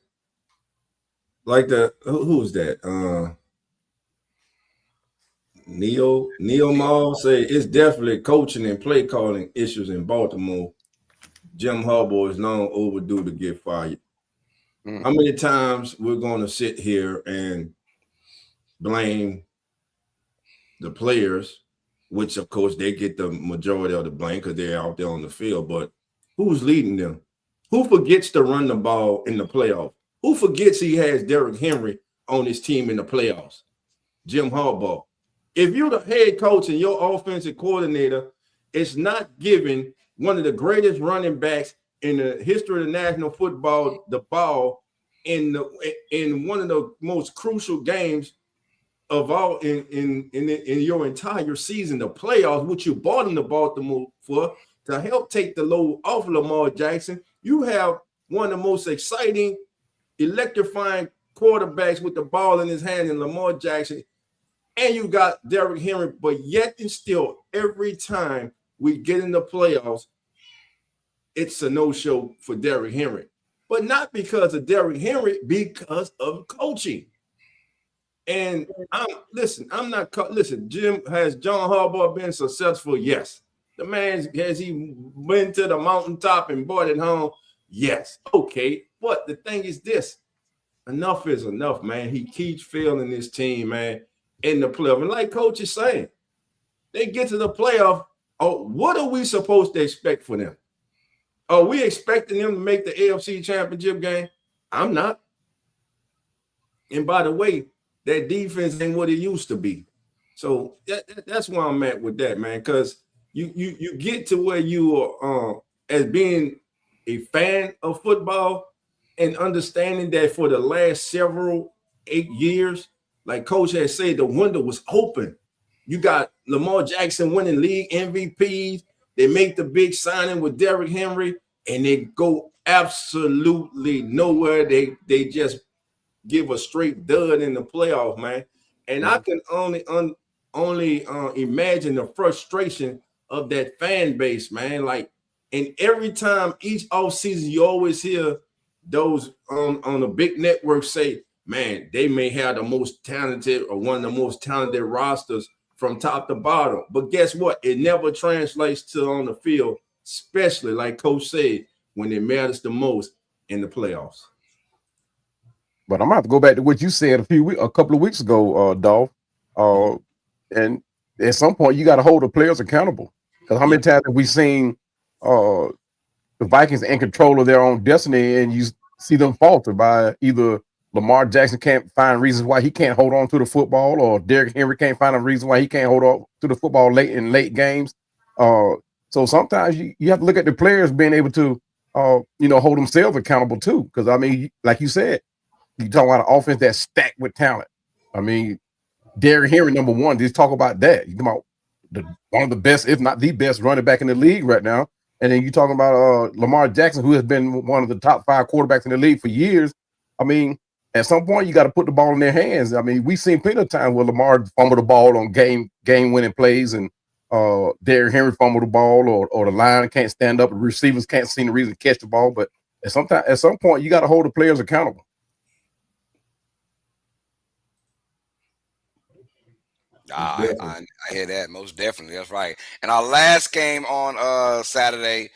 like who was that? Neo Mall say it's definitely coaching and play calling issues in Baltimore. Jim Harbaugh is long overdue to get fired. How many times we're going to sit here and blame the players, which of course they get the majority of the blame because they're out there on the field, but who's leading them? Who forgets to run the ball in the playoffs? Who forgets he has Derrick Henry on his team in the playoffs? Jim Harbaugh. If you're the head coach and your offensive coordinator is not giving one of the greatest running backs in the history of the national football the ball in one of the most crucial games of all in your entire season, the playoffs, which you bought him to Baltimore for to help take the load off Lamar Jackson, you have one of the most exciting, electrifying quarterbacks with the ball in his hand in Lamar Jackson, and you got Derrick Henry, but yet and still, every time we get in the playoffs, it's a no-show for Derrick Henry. But not because of Derrick Henry, because of coaching. And Jim, has John Harbaugh been successful? Yes. The man, has he been to the mountaintop and brought it home? Yes. Okay. But the thing is this, enough is enough, man. He keeps failing this team, man, in the playoff. And like Coach is saying, they get to the playoff. Oh, what are we supposed to expect for them? Are we expecting them to make the AFC Championship game? I'm not. And by the way, that defense ain't what it used to be. So that's where I'm at with that, man, because you get to where you are as being a fan of football and understanding that for the last 8 years, like Coach has said, the window was open. You got Lamar Jackson winning league MVPs. They make the big signing with Derrick Henry, and they go absolutely nowhere. They just give a straight dud in the playoff, man. And I can only imagine the frustration of that fan base, man. Like, and every time each offseason, you always hear those on the big network say, man, they may have the most talented or one of the most talented rosters from top to bottom. But guess what? It never translates to on the field, especially like Coach said, when it matters the most in the playoffs. But I'm going to have to go back to what you said a couple of weeks ago, Dolph. And at some point, you got to hold the players accountable. Because how many times have we seen the Vikings in control of their own destiny, and you see them falter by either Lamar Jackson can't find reasons why he can't hold on to the football, or Derrick Henry can't find a reason why he can't hold on to the football late games. So sometimes you have to look at the players being able to, hold themselves accountable too. Because, I mean, like you said, you talk about an offense that's stacked with talent. I mean, Derrick Henry, number one, just talk about that. You talk about one of the best, if not the best, running back in the league right now. And then you talking about Lamar Jackson, who has been one of the top 5 quarterbacks in the league for years. I mean, at some point you got to put the ball in their hands. I mean, we've seen plenty of times where Lamar fumble the ball on game winning plays, and Derrick Henry fumble the ball, or the line can't stand up, the receivers can't see the reason to catch the ball. But at some point you got to hold the players accountable. I hear that, most definitely. That's right. And our last game on Saturday,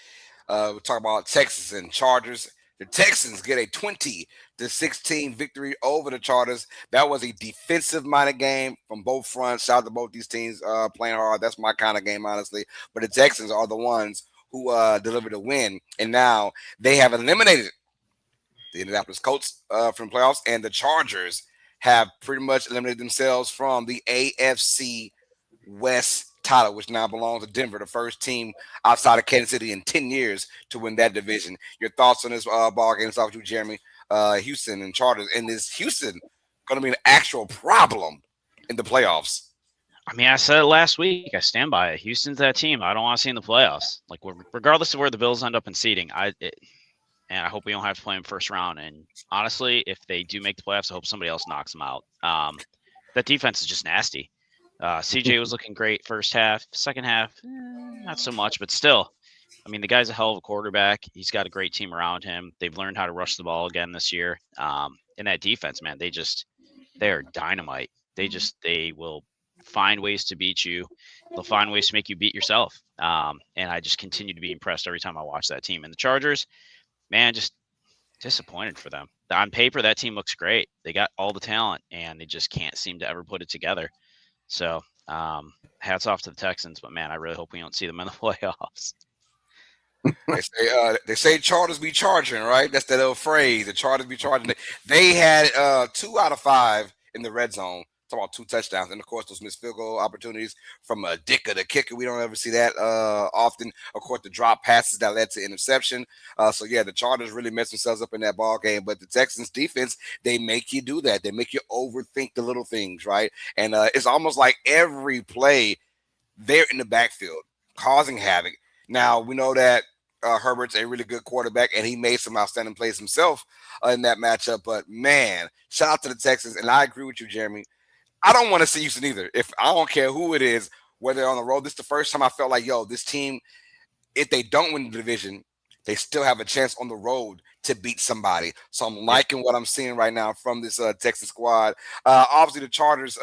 we talk about Texans and Chargers. The Texans get a 20-16 victory over the Chargers. That was a defensive-minded game from both fronts. Shout out to both these teams playing hard. That's my kind of game, honestly. But the Texans are the ones who delivered a win, and now they have eliminated the Indianapolis Colts from the playoffs, and the Chargers have pretty much eliminated themselves from the AFC West title, which now belongs to Denver, the first team outside of Kansas City in 10 years to win that division. Your thoughts on this ball game? Start with you, Jeremy. Houston and Chargers. And is Houston going to be an actual problem in the playoffs? I mean, I said it last week. I stand by it. Houston's that team I don't want to see in the playoffs. Like, regardless of where the Bills end up in seeding, and I hope we don't have to play them first round. And honestly, if they do make the playoffs, I hope somebody else knocks them out. That defense is just nasty. CJ was looking great first half. Second half, not so much, but still. I mean, the guy's a hell of a quarterback. He's got a great team around him. They've learned how to rush the ball again this year. And that defense, man, they are dynamite. They will find ways to beat you. They'll find ways to make you beat yourself. And I just continue to be impressed every time I watch that team. And the Chargers, man, just disappointed for them. On paper, that team looks great. They got all the talent, and they just can't seem to ever put it together. So hats off to the Texans, but man, I really hope we don't see them in the playoffs. They say Chargers be charging, right? That's that old phrase. The Chargers be charging. They had 2 out of 5 in the red zone. Talking about 2 touchdowns, and of course those missed field goal opportunities from Dicker, the kicker. We don't ever see that often. Of course, the drop passes that led to interception. So yeah, the Chargers really messed themselves up in that ball game. But the Texans defense, they make you do that. They make you overthink the little things, right? And it's almost like every play they're in the backfield causing havoc. Now we know that Herbert's a really good quarterback, and he made some outstanding plays himself in that matchup. But man, shout out to the Texans, and I agree with you, Jeremy. I don't want to see Houston either. I don't care who it is, whether they're on the road. This is the first time I felt like, this team, if they don't win the division, they still have a chance on the road to beat somebody. So I'm liking what I'm seeing right now from this Texas squad. Obviously, the Chargers,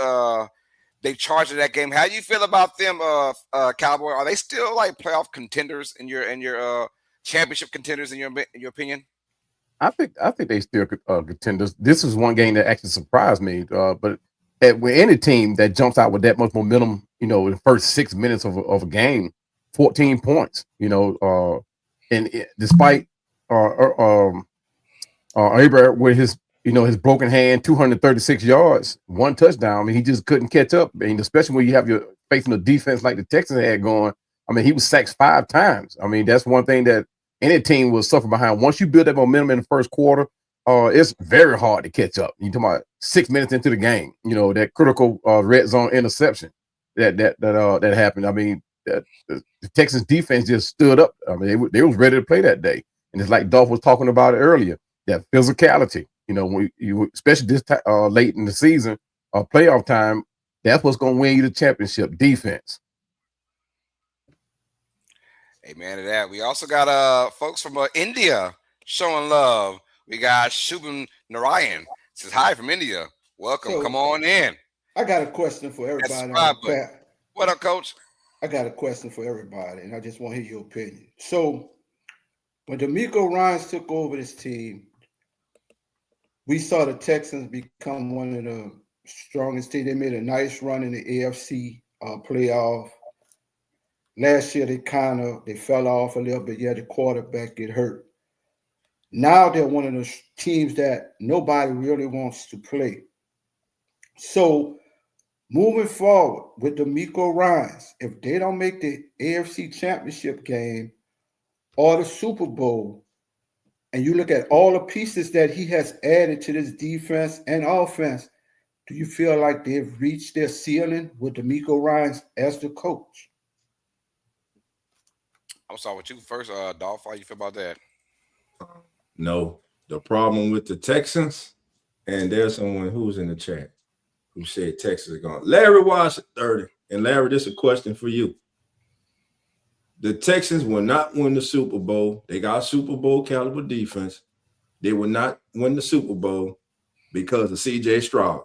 they charged that game. How do you feel about them, Cowboy? Are they still like playoff contenders in your championship contenders in your opinion? I think they still contenders. This is one game that actually surprised me, but. With any team that jumps out with that much momentum, in the first 6 minutes of a game, 14 points, and despite Abraham with his broken hand, 236 yards, 1 touchdown. I mean, he just couldn't catch up. I mean, especially when you have your facing a defense like the Texans had going. I mean, he was sacked 5 times. I mean, that's one thing that any team will suffer behind. Once you build that momentum in the first quarter, it's very hard to catch up. You're talking about 6 minutes into the game, that critical red zone interception that happened. I mean, the Texans defense just stood up. I mean, they was ready to play that day. And it's like Dolph was talking about it earlier, that physicality, when you especially this late in the season, playoff time, that's what's going to win you the championship, defense. Amen to that. We also got folks from India showing love. We got Shubham Narayan. Says hi from India. Welcome. So, come on in. I got a question for everybody. What up, Coach? I got a question for everybody, and I just want to hear your opinion. So, when D'Amico Ryans took over this team, we saw the Texans become one of the strongest teams. They made a nice run in the AFC playoff. Last year, they fell off a little bit. Yeah, the quarterback get hurt. Now they're one of those teams that nobody really wants to play. So moving forward with D'Amico Ryans, if they don't make the AFC Championship game or the Super Bowl, and you look at all the pieces that he has added to this defense and offense, do you feel like they've reached their ceiling with D'Amico Ryans as the coach? I'll start with you first, Dolph. How you feel about that? No, the problem with the Texans And there's someone who's in the chat who said Texas is gone. Larry Watts 30. And Larry, this is a question for you. The Texans will not win the Super Bowl. They got Super Bowl caliber defense. They will not win the Super Bowl because of C.J. Stroud.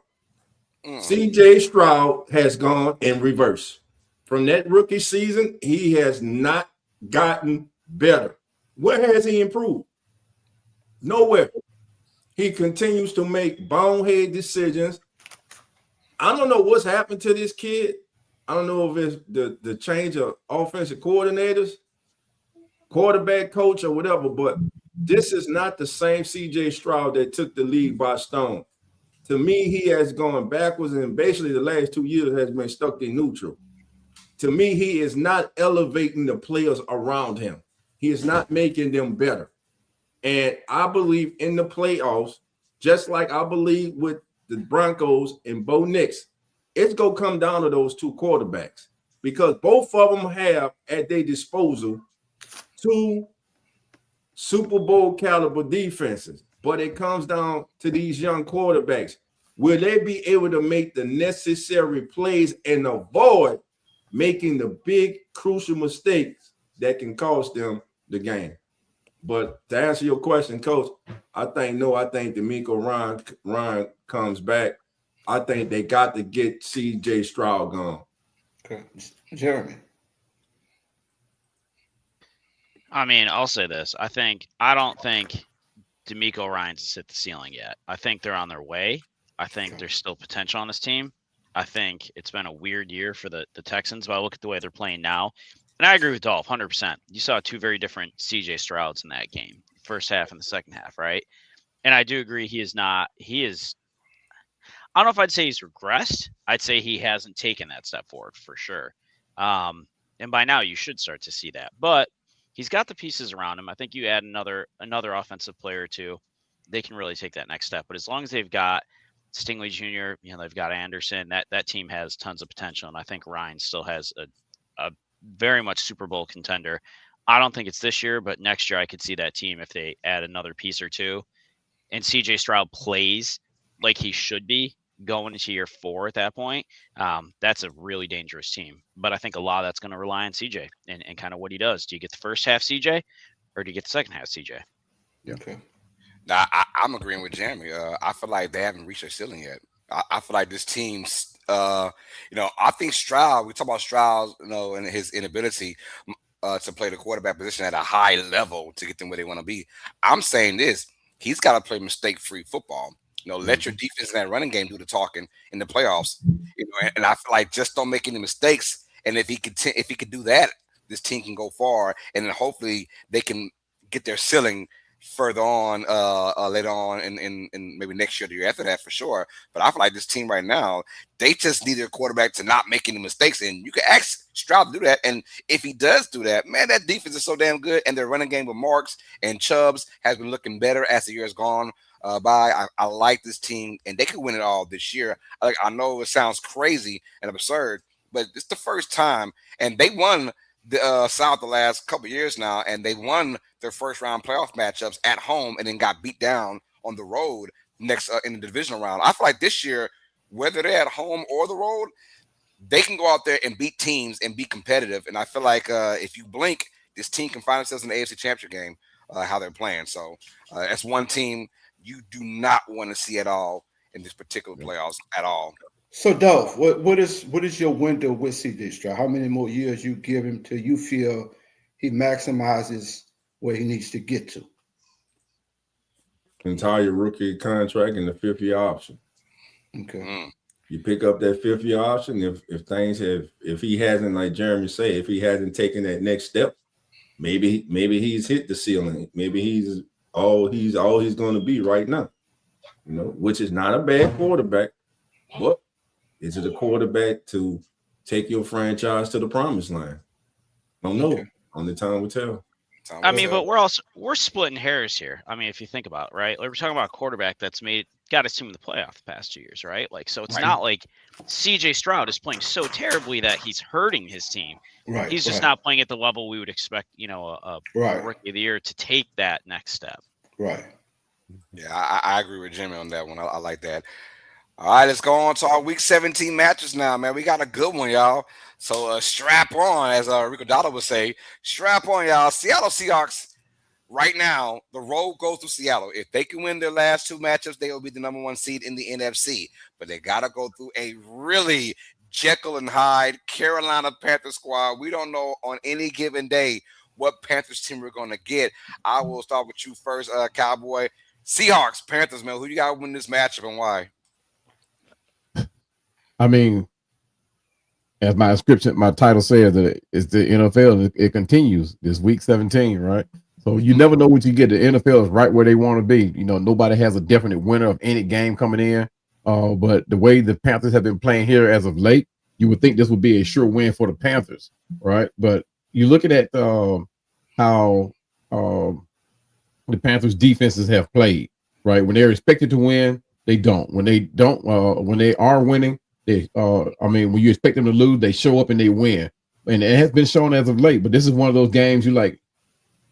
C.J. Stroud has gone in reverse. From that rookie season, he has not gotten better. Where has he improved? Nowhere. He continues to make bonehead decisions. I don't know what's happened to this kid. I don't know if it's the change of offensive coordinators, quarterback coach, or whatever, but this is not the same C.J. Stroud that took the league by storm. To me, he has gone backwards, and basically the last 2 years has been stuck in neutral. To me, he is not elevating the players around him. He is not making them better. And I believe in the playoffs, just like I believe with the Broncos and Bo Nix, it's going to come down to those two quarterbacks because both of them have at their disposal two Super Bowl caliber defenses. But it comes down to these young quarterbacks. Will they be able to make the necessary plays and avoid making the big crucial mistakes that can cost them the game? But to answer your question, Coach, I think D'Amico Ryan comes back. I think they got to get C.J. Stroud gone. Okay. Jeremy. I mean, I'll say this. I don't think D'Amico Ryans has hit the ceiling yet. I think they're on their way. I think there's still potential on this team. I think it's been a weird year for the Texans, but I look at the way they're playing now. And I agree with Dolph 100%. You saw two very different C.J. Strouds in that game, first half and the second half, right? And I do agree he is, I don't know if I'd say he's regressed. I'd say he hasn't taken that step forward for sure. And by now you should start to see that. But he's got the pieces around him. I think you add another offensive player or two, they can really take that next step. But as long as they've got Stingley Jr., they've got Anderson, that team has tons of potential. And I think Ryan still has a very much Super Bowl contender. I don't think it's this year, but next year I could see that team if they add another piece or two and CJ Stroud plays like he should be going into year 4 at that point. That's a really dangerous team. But I think a lot of that's going to rely on CJ and kind of what he does. Do you get the first half CJ or do you get the second half CJ? Yeah. Okay. Now, I'm agreeing with Jeremy. I feel like they haven't reached their ceiling yet. I feel like this team's, I think Stroud, we talk about Stroud, and his inability to play the quarterback position at a high level to get them where they want to be. I'm saying this, he's got to play mistake-free football. Let your defense and that running game do the talking in the playoffs. And I feel like just don't make any mistakes. And if he could do that, this team can go far. And then hopefully they can get their ceiling further on later on in maybe next year or the year after that for sure. But I feel like this team right now, they just need their quarterback to not make any mistakes. And you can ask Stroud to do that. And if he does do that, man, that defense is so damn good. And their running game with Marks and Chubbs has been looking better as the year has gone by. I like this team, and they could win it all this year. I know it sounds crazy and absurd, but it's the first time. And they won the South the last couple of years now, and they won their first round playoff matchups at home and then got beat down on the road next in the divisional round. I feel like this year, whether they're at home or the road, they can go out there and beat teams and be competitive. And I feel like if you blink, this team can find themselves in the AFC Championship game, how they're playing. So that's one team you do not want to see at all in this particular playoffs at all. So, Dolph, what is your window with C.J. Stroud? How many more years you give him till you feel he maximizes where he needs to get to? Entire rookie contract and the 5th-year option. Okay. You pick up that 5th-year option. If he hasn't, like Jeremy said, if he hasn't taken that next step, maybe he's hit the ceiling. Maybe he's all he's going to be right now. Which is not a bad quarterback, but is it a quarterback to take your franchise to the promised land? I don't know. Okay. Only time will tell. But we're splitting hairs here. I mean, if you think about it, right? Like we're talking about a quarterback that's got us to in the playoff the past 2 years, right? Like, so it's not like CJ Stroud is playing so terribly that he's hurting his team. Right. He's just not playing at the level we would expect, a rookie of the year to take that next step. Right. Yeah, I agree with Jimmy on that one. I like that. All right, let's go on to our Week 17 matches now, man. We got a good one, y'all. So strap on, as Rico Dotto would say. Strap on, y'all. Seattle Seahawks. Right now, the road goes to Seattle. If they can win their last two matchups, they will be the number one seed in the NFC. But they got to go through a really Jekyll and Hyde Carolina Panthers squad. We don't know on any given day what Panthers team we're going to get. I will start with you first, Cowboy. Seahawks, Panthers, man. Who you got to win this matchup and why? I mean, as my description, my title says, that it's the NFL. It continues this Week 17, right? So you never know what you get. The NFL is right where they want to be. You know, nobody has a definite winner of any game coming in. But the way the Panthers have been playing here as of late, you would think this would be a sure win for the Panthers, right? But you look at how the Panthers defenses have played, right? When they're expected to win, they don't. When they don't, when they are winning, they when you expect them to lose, they show up and they win. And it has been shown as of late, but this is one of those games you're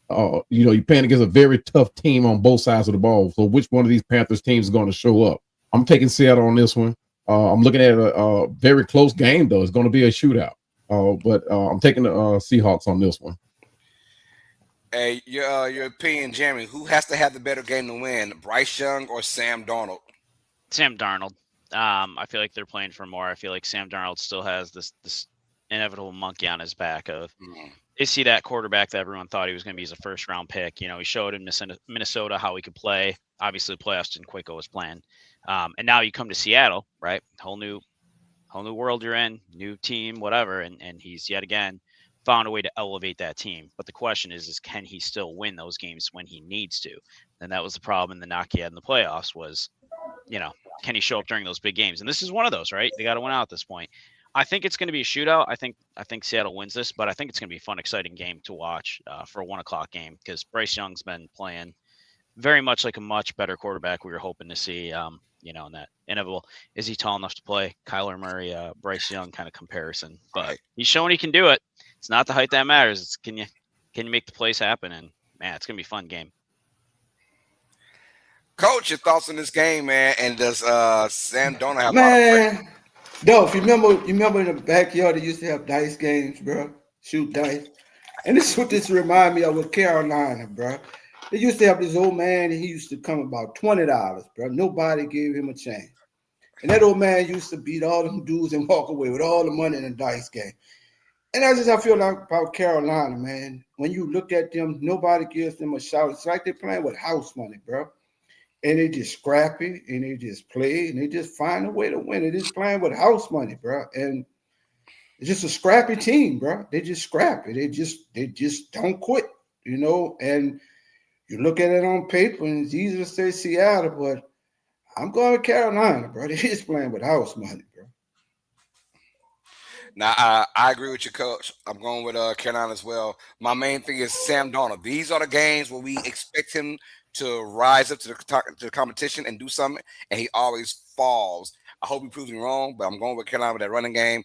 playing against a very tough team on both sides of the ball. So which one of these Panthers teams is going to show up? I'm taking Seattle on this one. I'm looking at a very close game, though. It's going to be a shootout. But I'm taking the Seahawks on this one. Hey, your opinion, Jeremy, who has to have the better game to win, Bryce Young or Sam Darnold? Sam Darnold. I feel like they're playing for more. I feel like Sam Darnold still has this inevitable monkey on his back of is he that quarterback that everyone thought he was going to be as a first-round pick? You know, he showed in Minnesota how he could play. Obviously, the playoffs didn't quite go as planned. And now you come to Seattle, right? Whole new world you're in, new team, whatever. And he's yet again found a way to elevate that team. But the question is can he still win those games when he needs to? And that was the problem in the knock he had in the playoffs was, can he show up during those big games? And this is one of those, right? They got to win out at this point. I think it's going to be a shootout. I think Seattle wins this, but I think it's going to be a fun, exciting game to watch for a 1:00 game because Bryce Young's been playing very much like a much better quarterback we were hoping to see. In that inevitable, is he tall enough to play Kyler Murray, Bryce Young kind of comparison? But he's showing he can do it. It's not the height that matters. It's can you make the plays happen? And man, it's going to be a fun game. Coach, your thoughts on this game, man? And does Sam Darnold have man? Dolph, you remember in the backyard they used to have dice games, bro? Shoot dice. And this is what this remind me of with Carolina, bro. They used to have this old man, and he used to come about $20, bro. Nobody gave him a chance. And that old man used to beat all them dudes and walk away with all the money in the dice game. And that's just how I feel like about Carolina, man. When you look at them, nobody gives them a shot. It's like they're playing with house money, bro. And they just scrappy, and they just play, and they just find a way to win. They're just playing with house money, bro. And it's just a scrappy team, bro. They just scrappy. They just don't quit, And you look at it on paper, and it's easy to say Seattle, but I'm going to Carolina, bro. They're just playing with house money, bro. Now, I agree with you, Coach. I'm going with Carolina as well. My main thing is Sam Darnold. These are the games where we expect him to rise up to the competition and do something, and he always falls. I hope he proves me wrong, but I'm going with Carolina with that running game.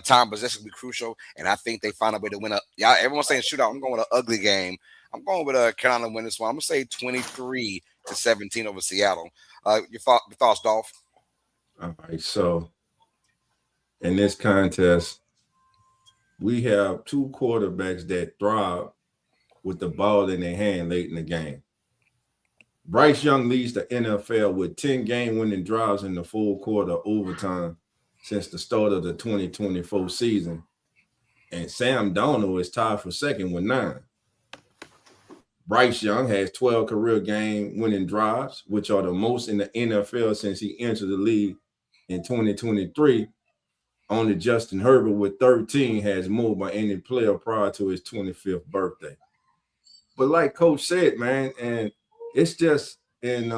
Time possession will be crucial, and I think they find a way to win. Everyone's saying shootout. I'm going with an ugly game. I'm going with Carolina win this one. I'm going to say 23-17 over Seattle. Your thoughts, Dolph? All right, so in this contest, we have two quarterbacks that thrive with the ball in their hand late in the game. Bryce Young leads the NFL with 10 game-winning drives in the full quarter overtime since the start of the 2024 season. And Sam Darnold is tied for second with 9. Bryce Young has 12 career game-winning drives, which are the most in the NFL since he entered the league in 2023. Only Justin Herbert with 13 has more by any player prior to his 25th birthday. But like Coach said, man, and it's just in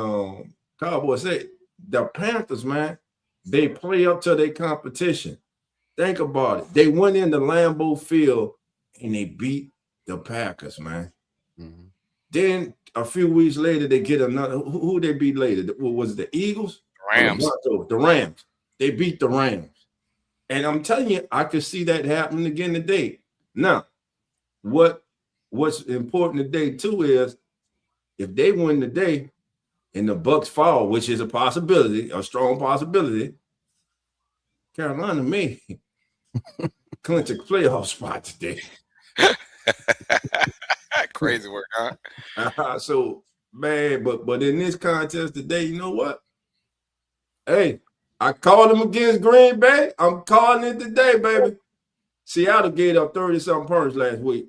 Cowboys said, the Panthers, man, they play up to their competition. Think about it. They went into Lambeau Field and they beat the Packers, man. Mm-hmm. Then a few weeks later, they get another. Who they beat later? Was it the Eagles? Rams. The Rams. They beat the Rams. And I'm telling you, I could see that happening again today. Now, what's important today, too, is if they win today and the Bucks fall, which is a possibility, a strong possibility, Carolina may clinch a playoff spot today. Crazy work, huh? So, man, but in this contest today, you know what? Hey, I called him against Green Bay. I'm calling it today, baby. Seattle gave up 30-something points last week.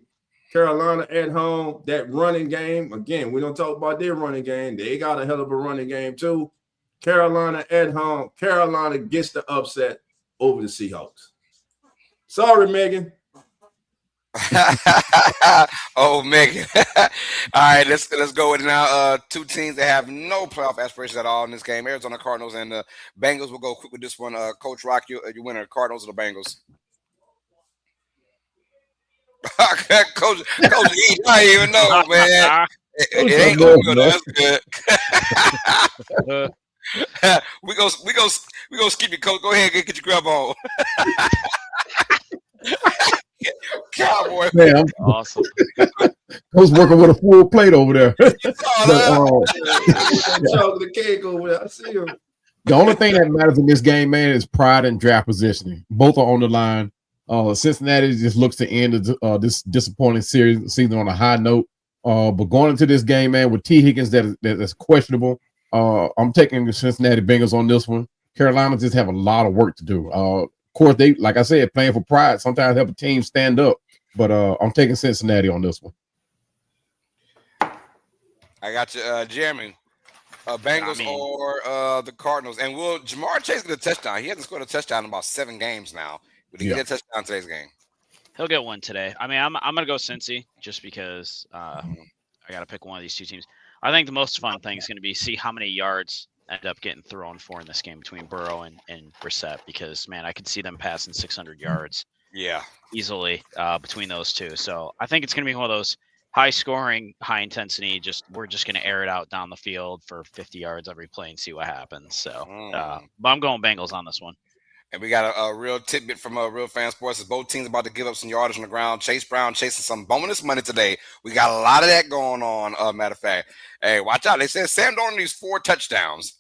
Carolina at home, that running game. Again, we don't talk about their running game. They got a hell of a running game, too. Carolina at home. Carolina gets the upset over the Seahawks. Sorry, Megan. Oh, Megan. All right, let's go with now. Two teams that have no playoff aspirations at all in this game. Arizona Cardinals and the Bengals. We'll go quick with this one. Coach Rock, you winner, Cardinals or the Bengals? Coach E, I didn't even know, man. It ain't good. That's good. we go skip you, Coach. Go ahead and get your grub on. Cowboy, man, awesome. I was working with a full plate over there. Chocolate cake over there. I see him. The only thing that matters in this game, man, is pride and draft positioning. Both are on the line. Cincinnati just looks to end this disappointing season on a high note. But going into this game, man, with T. Higgins that's questionable, I'm taking the Cincinnati Bengals on this one. Carolina just have a lot of work to do. Of course, they, like I said, playing for pride sometimes help a team stand up. But I'm taking Cincinnati on this one. I got you, Jeremy. Bengals or the Cardinals. And will Jamar Chase get a touchdown? He hasn't scored a touchdown in about 7 games now. Will he get a touchdown today's game? He'll get one today. I mean, I'm going to go Cincy just because I got to pick one of these two teams. I think the most fun thing is going to be see how many yards end up getting thrown for in this game between Burrow and Brissett, because, man, I could see them passing 600 yards easily between those two. So I think it's going to be one of those high scoring, high intensity, we're just going to air it out down the field for 50 yards every play and see what happens. So but I'm going Bengals on this one. And we got a real tidbit from Real Fan Sports. Both teams about to give up some yardage on the ground. Chase Brown chasing some bonus money today. We got a lot of that going on. Matter of fact, hey, watch out. They said Sam Darnold needs 4 touchdowns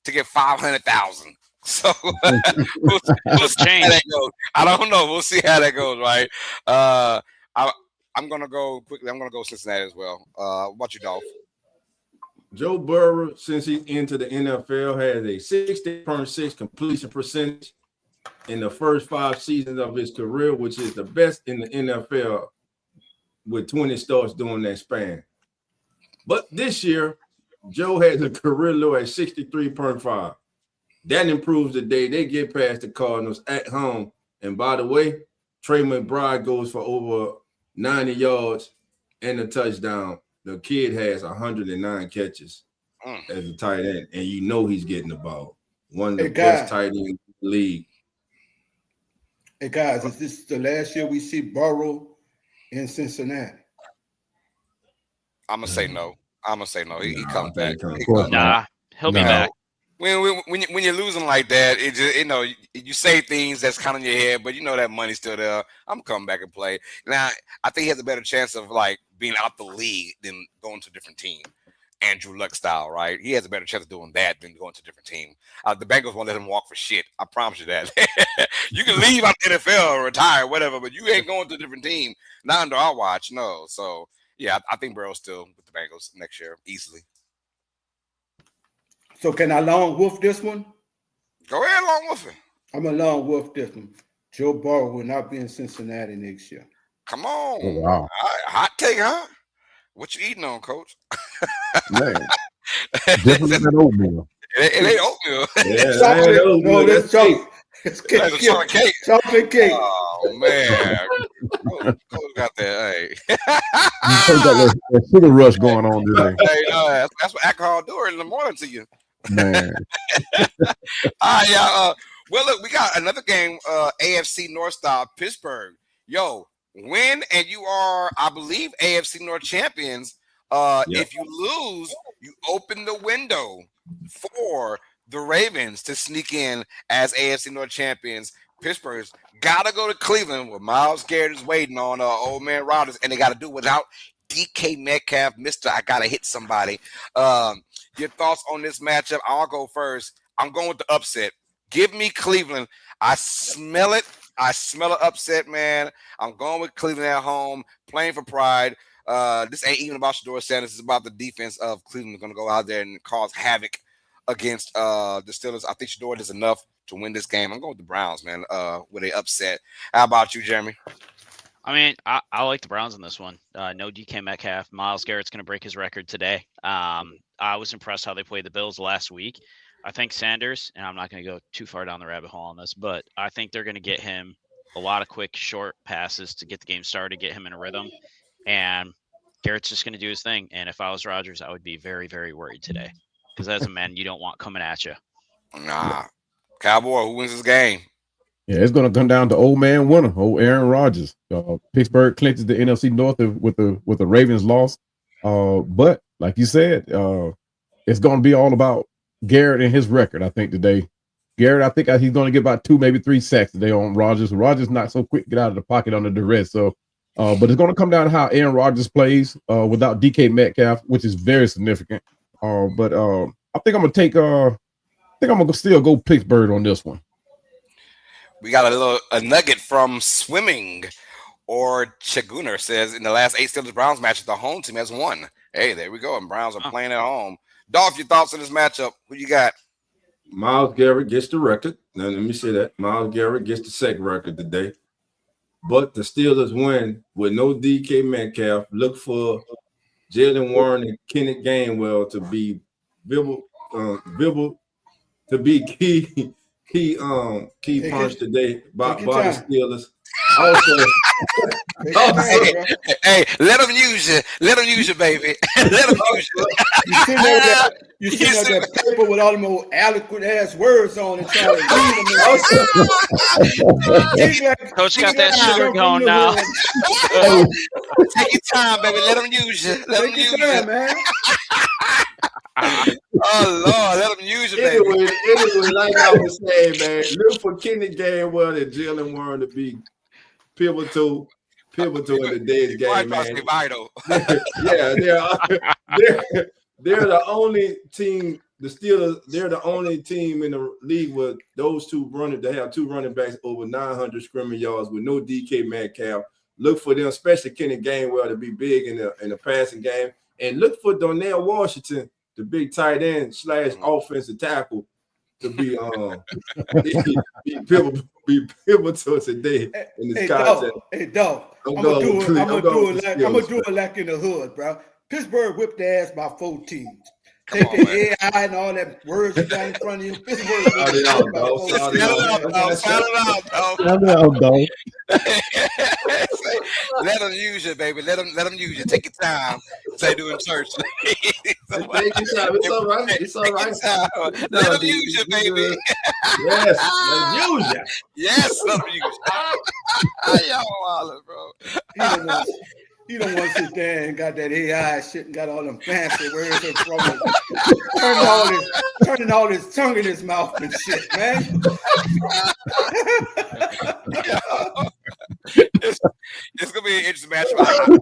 to get 500,000. So we'll see how that goes. I don't know. We'll see how that goes, right? I'm gonna go quickly. I'm gonna go Cincinnati as well. What about you, Dolph? Joe Burrow, since he entered the NFL, has a 60.6 completion percentage in the first 5 seasons of his career, which is the best in the NFL with 20 starts during that span. But this year, Joe has a career low at 63.5. That improves the day they get past the Cardinals at home. And by the way, Trey McBride goes for over 90 yards and a touchdown. The kid has 109 catches as a tight end, and you know he's getting the ball. One of the best tight ends in the league. Hey, guys, is this the last year we see Burrow in Cincinnati? I'm going to say no. He comes back. He'll be back. When you're losing like that, it just, you say things that's kind of in your head, but you know that money's still there. I'm coming back and play. Now, I think he has a better chance of like being out the league than going to a different team. Andrew Luck style, right? He has a better chance of doing that than going to a different team. The Bengals won't let him walk for shit. I promise you that. You can leave out the NFL or retire, whatever, but you ain't going to a different team. Not under our watch, no. So, yeah, I think Burrow's still with the Bengals next year, easily. So can I long wolf this one? Go ahead, long wolf it. I'm a long wolf this one. Joe Burrow will not be in Cincinnati next year. Come on. Oh, wow. Hot take, huh? What you eating on, Coach? Man. Different than oatmeal. It ain't oatmeal. Chocolate. No, that's chocolate. It's cake. That's chocolate cake. Chocolate cake. Oh, man. Coach got that. Hey. You got that sugar rush going on today. Hey, that's what alcohol do in the morning to you. Man. All right, y'all. Well, look, we got another game, AFC North style, Pittsburgh. Yo, win and you are, I believe, AFC North champions. If you lose, you open the window for the Ravens to sneak in as AFC North champions. Pittsburgh's got to go to Cleveland where Myles Garrett is waiting on old man Rodgers, and they got to do without DK Metcalf, Mr. I gotta hit somebody. Your thoughts on this matchup? I'll go first. I'm going with the upset. Give me Cleveland. I smell it. I smell an upset, man. I'm going with Cleveland at home, playing for pride. This ain't even about Shedeur Sanders. It's about the defense of Cleveland going to go out there and cause havoc against the Steelers. I think Shedeur does enough to win this game. I'm going with the Browns, man, with an upset. How about you, Jeremy? I mean, I like the Browns in this one. No DK Metcalf. Myles Garrett's going to break his record today. I was impressed how they played the Bills last week. I think Sanders, and I'm not going to go too far down the rabbit hole on this, but I think they're going to get him a lot of quick, short passes to get the game started, get him in a rhythm. And Garrett's just going to do his thing. And if I was Rodgers, I would be very, very worried today because as a man, you don't want coming at you. Nah. Cowboy, who wins this game? Yeah, it's going to come down to old man winner, old Aaron Rodgers. Pittsburgh clinches the NFC North with the Ravens loss. But like you said, it's going to be all about Garrett and his record, I think, today. Garrett, I think he's going to get about 2, maybe 3 sacks today on Rodgers. Rodgers not so quick to get out of the pocket under duress. So, but it's going to come down to how Aaron Rodgers plays without DK Metcalf, which is very significant. But I think I'm going to still go Pittsburgh on this one. We got a nugget from Swimming or Chaguner says in the last 8 Steelers-Browns matches, the home team has won. Hey, there we go. And Browns are playing at home. Dolph, your thoughts on this matchup? Who you got? Myles Garrett gets the record. Now, let me say that. Myles Garrett gets the second record today. But the Steelers win with no DK Metcalf. Look for Jalen Warren and Kenneth Gainwell to be to be key punch today by the Steelers. Also, hey, let them use you. Let them use you, baby. Let them use you. You sitting on that paper with all them old eloquent ass words on it, trying to read them. Coach got that sugar going now. Take your time, baby. Let them use you. Let them use you, man. Oh Lord, let them use you, baby. Anyway, like I was saying, man, look for Kenneth Gainwell and Jalen Warren to be pivotal in today's game, man. Vital. Yeah, they're the only team. The Steelers, they're the only team in the league with those they have 2 running backs over 900 scrimmage yards with no DK Metcalf. Look for them, especially Kenneth Gainwell, to be big in the passing game, and look for Donnell Washington, the big tight end / offensive tackle, to be pivotal today in this contest. Hey, dog. I'm gonna do it like in the hood, bro. Pittsburgh whipped their ass by 4 teams. Take the AI and all that words you got in front of you. Pittsburgh Let them use you, baby. Let them use you. Take your time. Say doing church. It's all right. It's all right. Let them use you, baby. Yes, let them use you. Yes, let them use you. Y'all holler, bro. You don't want to sit there and got that AI shit and got all them fancy words in front of turning all his tongue in his mouth and shit, man. It's gonna be an interesting matchup. I'm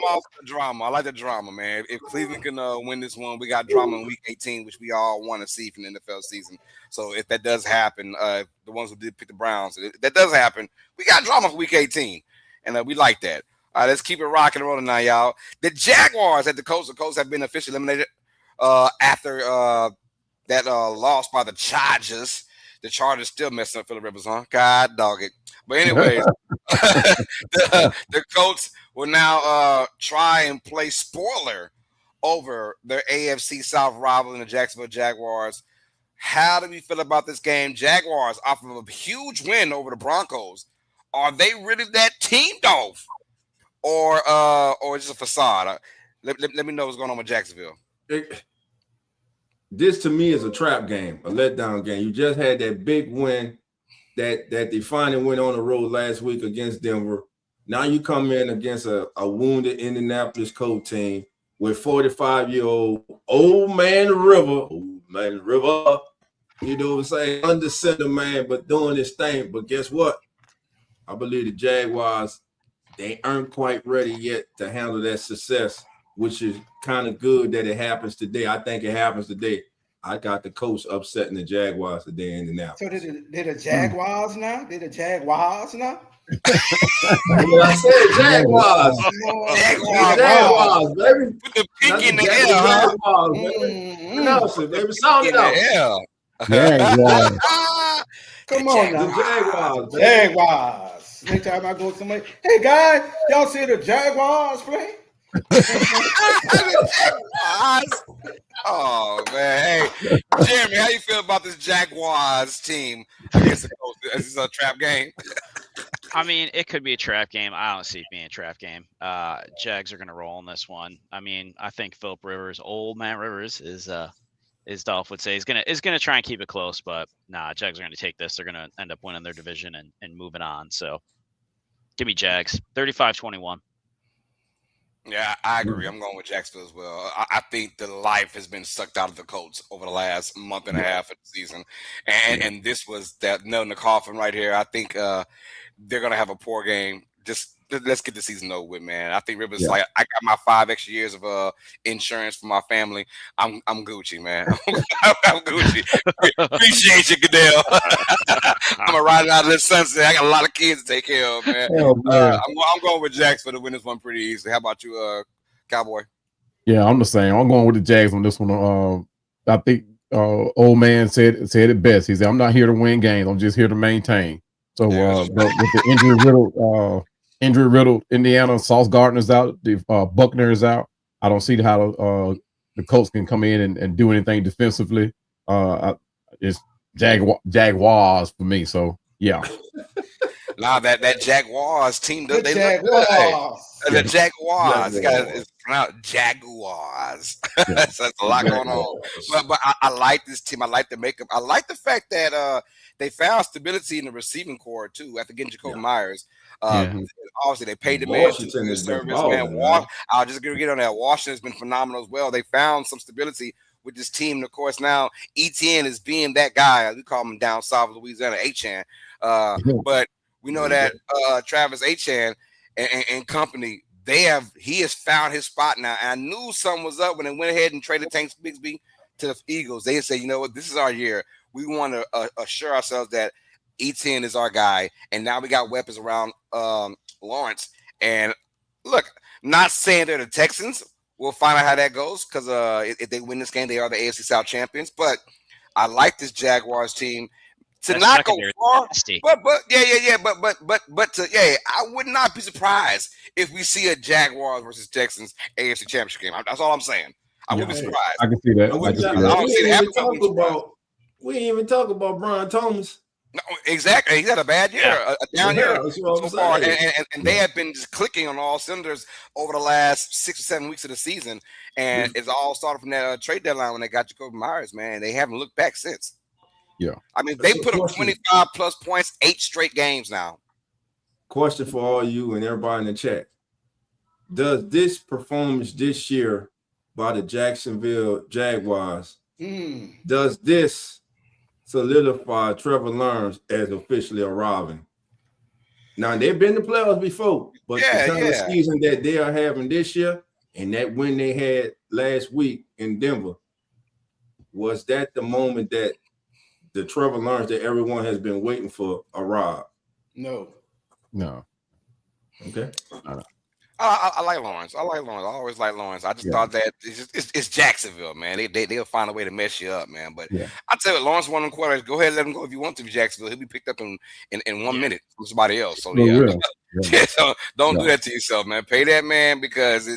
off the drama. I like the drama, man. If Cleveland can win this one, we got drama in Week 18, which we all want to see from the NFL season. So if that does happen, the ones who did pick the Browns, if that does happen, we got drama for Week 18, and we like that. All right, let's keep it rocking and rolling now, y'all. The Jaguars at the Colts have been officially eliminated after that loss by the Chargers. The Chargers still messing up Philip Rivers, huh? God dog it. But anyways, the Colts will now try and play spoiler over their AFC South rival in the Jacksonville Jaguars. How do we feel about this game? Jaguars off of a huge win over the Broncos. Are they really that team, Dolph? Or just a facade? Let me know what's going on with Jacksonville. This to me is a trap game, a letdown game. You just had that big win that they finally went on the road last week against Denver. Now you come in against a wounded Indianapolis Colts team with 45-year-old old man River. You know what I'm saying? Under center man, but doing his thing. But guess what? I believe the Jaguars they aren't quite ready yet to handle that success, which is kind of good that it happens today. I think it happens today. I got the Colts upsetting the Jaguars today in Indianapolis. So did the Jaguars now? Did the Jaguars now? I said Jaguars. Jaguars, baby. Put the pink in the air, Jaguars, baby. Pronounce it, baby. Sound it out. Jaguars. Come on now. The Jaguars, baby. Jaguars. Next time I go to somebody, hey guys, y'all see the Jaguars play? Oh man, hey Jeremy, how you feel about this Jaguars team against the Colts? Is this a trap game? I mean, it could be a trap game. I don't see it being a trap game. Jags are going to roll in this one. I mean, I think Philip Rivers, old man Rivers, is Dolph would say, is gonna try and keep it close. But nah, Jags are going to take this. They're going to end up winning their division and moving on. So give me Jags, 35-21. Yeah, I agree. I'm going with Jacksonville as well. I think the life has been sucked out of the Colts over the last month and a half of the season, and this was that nail in the coffin right here. I think they're gonna have a poor game. Just let's get the season over with, man. I think Rivers like I got my 5 extra years of insurance for my family. I'm Gucci, man. I'm Gucci. Appreciate you, Goodell. I'm gonna ride it out of the sunset. I got a lot of kids to take care of, man. I'm going with Jags for the win this one pretty easily. How about you, Cowboy? Yeah, I'm the same. I'm going with the Jags on this one. I think old man said it best. He said, "I'm not here to win games. I'm just here to maintain." So, but with the injury riddled Indiana, Sauce Gardner's out, the Buckner is out. I don't see how the Colts can come in and do anything defensively. It's Jaguars for me. So yeah. Now that Jaguars team does The they look good. The Jaguars. Jaguars. It's pronounced Jaguars. So that's a lot going on. But I like this team. I like the makeup. I like the fact that they found stability in the receiving core too after getting Jacoby Myers. Obviously, they paid the man Washington to service. man. I'll just get on that. Washington's been phenomenal as well. They found some stability with this team. And of course, now ETN is being that guy. We call him down south of Louisiana, Achan. But we know that Travis Achan and company, he has found his spot now. And I knew something was up when they went ahead and traded Tank Bigsby to the Eagles. They said, you know what, this is our year. We want to assure ourselves that E10 is our guy, and now we got weapons around Lawrence. And look, not saying they're the Texans. We'll find out how that goes because if they win this game, they are the AFC South champions. But I like this Jaguars team to not go far. I would not be surprised if we see a Jaguars versus Texans AFC Championship game. That's all I'm saying. I would be surprised. I can see that. We didn't even talk about Brian Thomas. No, exactly. He's had a bad year, a down year so far, and they have been just clicking on all cylinders over the last 6 or 7 weeks of the season. And it's all started from that trade deadline when they got Jacoby Myers. Man, they haven't looked back since. Yeah, I mean they put up 25 plus points 8 straight games now. Question for all you and everybody in the chat: does this performance this year by the Jacksonville Jaguars does this solidify Trevor Lawrence as officially arriving? Now they've been to playoffs before, but the kind of season that they are having this year and that win they had last week in Denver, was that the moment that the Trevor Lawrence that everyone has been waiting for arrived? No. Okay. I like Lawrence. I always like Lawrence. I just thought that it's Jacksonville, man. They'll find a way to mess you up, man. But I tell you, Lawrence won them quarterbacks. Go ahead and let him go if you want to be Jacksonville. He'll be picked up in 1 minute from somebody else. So so don't do that to yourself, man. Pay that man because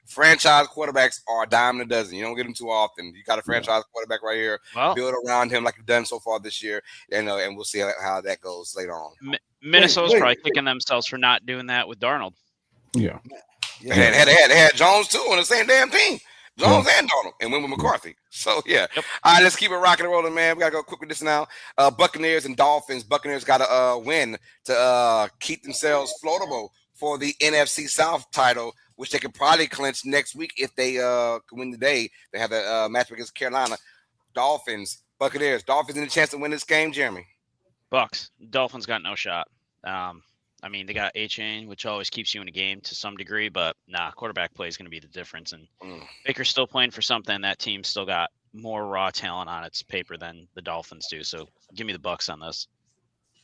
franchise quarterbacks are a dime a dozen. You don't get them too often. You got a franchise quarterback right here. Build around him like you've done so far this year, and we'll see how that goes later on. Minnesota's probably kicking themselves for not doing that with Darnold. Yeah. They had Jones too on the same damn team. Jones and Darnold, and went with McCarthy. So All right, let's keep it rocking and rolling, man. We gotta go quick with this now. Buccaneers and Dolphins. Buccaneers got to win to keep themselves floatable for the NFC South title, which they could probably clinch next week if they can win today. They have a match against Carolina. Dolphins, Buccaneers. Dolphins any chance to win this game, Jeremy? Bucks. Dolphins got no shot. I I mean, they got A-Chain, which always keeps you in a game to some degree, but quarterback play is going to be the difference. And Baker's still playing for something. That team's still got more raw talent on its paper than the Dolphins do. So give me the Bucs on this.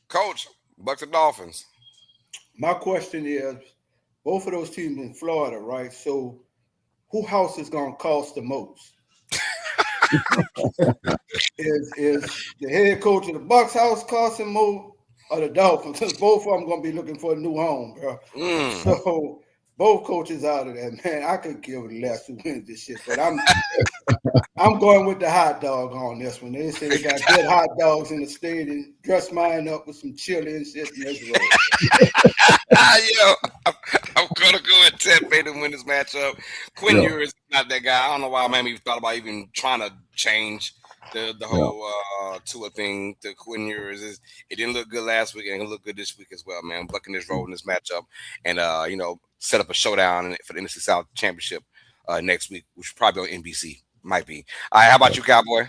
Coach, Bucs and Dolphins. My question is, both of those teams in Florida, right? So who house is going to cost the most? is the head coach of the Bucs house costing more, or the Dolphins? Because both of them going to be looking for a new home, bro. So both coaches out of that, man. I could give less who wins this shit, but I'm going with the hot dog on this one. They say they got good hot dogs in the stadium. Dress mine up with some chili and shit, and let's roll. I'm gonna go with Tampa to win this matchup. Quinn Ewers is not that guy. I don't know why Miami thought about even trying to change the whole Tua thing to Quinn Ewers. It didn't look good last week, and it looked good this week as well, man. Buccaneers roll in this matchup, and set up a showdown for the NFC South Championship next week, which will probably be on NBC. Might be. All right, how about you, Cowboy?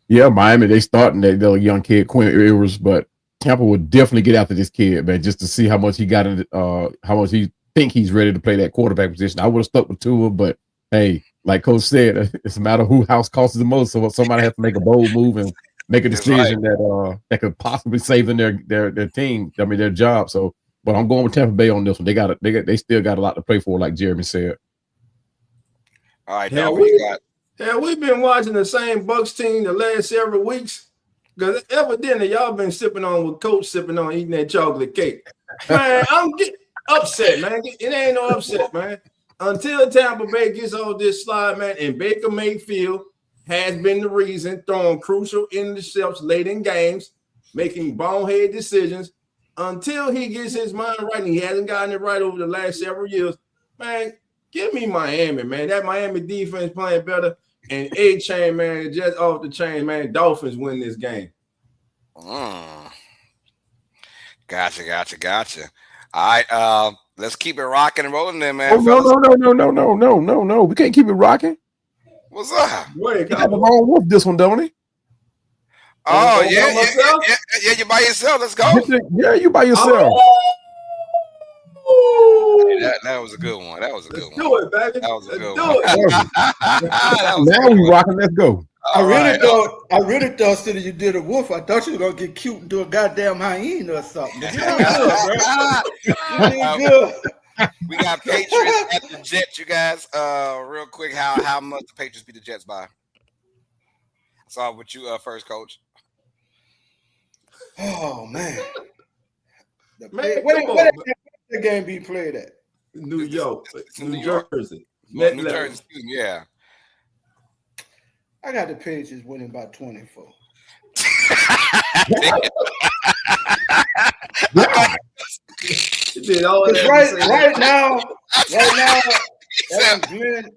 Yeah, Miami, they starting their young kid, Quinn Ewers, but Tampa would definitely get after this kid, man, just to see how much he got in, how much he think he's ready to play that quarterback position. I would have stuck with Tua, but hey, like Coach said, it's a matter of who house costs the most. So somebody has to make a bold move and make a decision that could possibly save them their team. I mean, their job. So, but I'm going with Tampa Bay on this one. They still got a lot to play for, like Jeremy said. All right, now we got. Yeah, we've been watching the same Bucs team the last several weeks. Because evidently y'all been sipping on what Coach sipping on, eating that chocolate cake. Man, I'm getting upset, man. It ain't no upset, man. Until Tampa Bay gets off this slide, man, and Baker Mayfield has been the reason, throwing crucial interceptions late in games, making bonehead decisions. Until he gets his mind right, and he hasn't gotten it right over the last several years, man, give me Miami, man. That Miami defense playing better. And A-Chain, man, just off the chain, man. Dolphins win this game. Gotcha. All right, let's keep it rocking and rolling then, man. Oh, no. We can't keep it rocking. What's up? Wait, got the wrong wolf this one, don't he? Oh, yeah, you by yourself. Let's go. Yeah, you by yourself. Hey, that was a good one. Let's do it, baby. That was a good one. Now we rocking. Let's go. I really thought that you did a wolf. I thought you were gonna get cute and do a goddamn hyena or something. But you did good, bro. You did good. We got Patriots at the Jets, you guys. Real quick, how much the Patriots beat the Jets by? So with you first, Coach. Oh man. Where the game be played at? New York, New Jersey. New Jersey, excuse me, yeah. I got the Patriots winning by 24. Right now,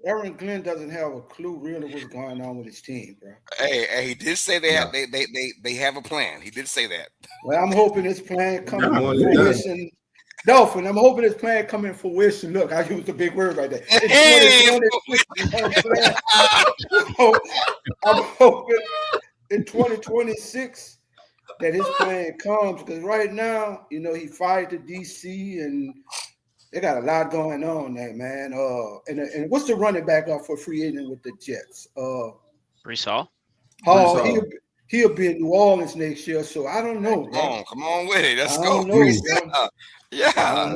Aaron Glenn doesn't have a clue really what's going on with his team, bro. Hey, he did say they have a plan. He did say that. Well, I'm hoping this plan comes to fruition. Dolphin, I'm hoping this plan come in fruition. Look, I used a big word right there. I'm hoping in 2026 that his plan comes, because right now, he fired the DC and they got a lot going on there, man. And what's the running back up for free agent with the Jets? Breece Hall. He'll be in New Orleans next year, so I don't know. Come on with it. Let's go. Yeah, I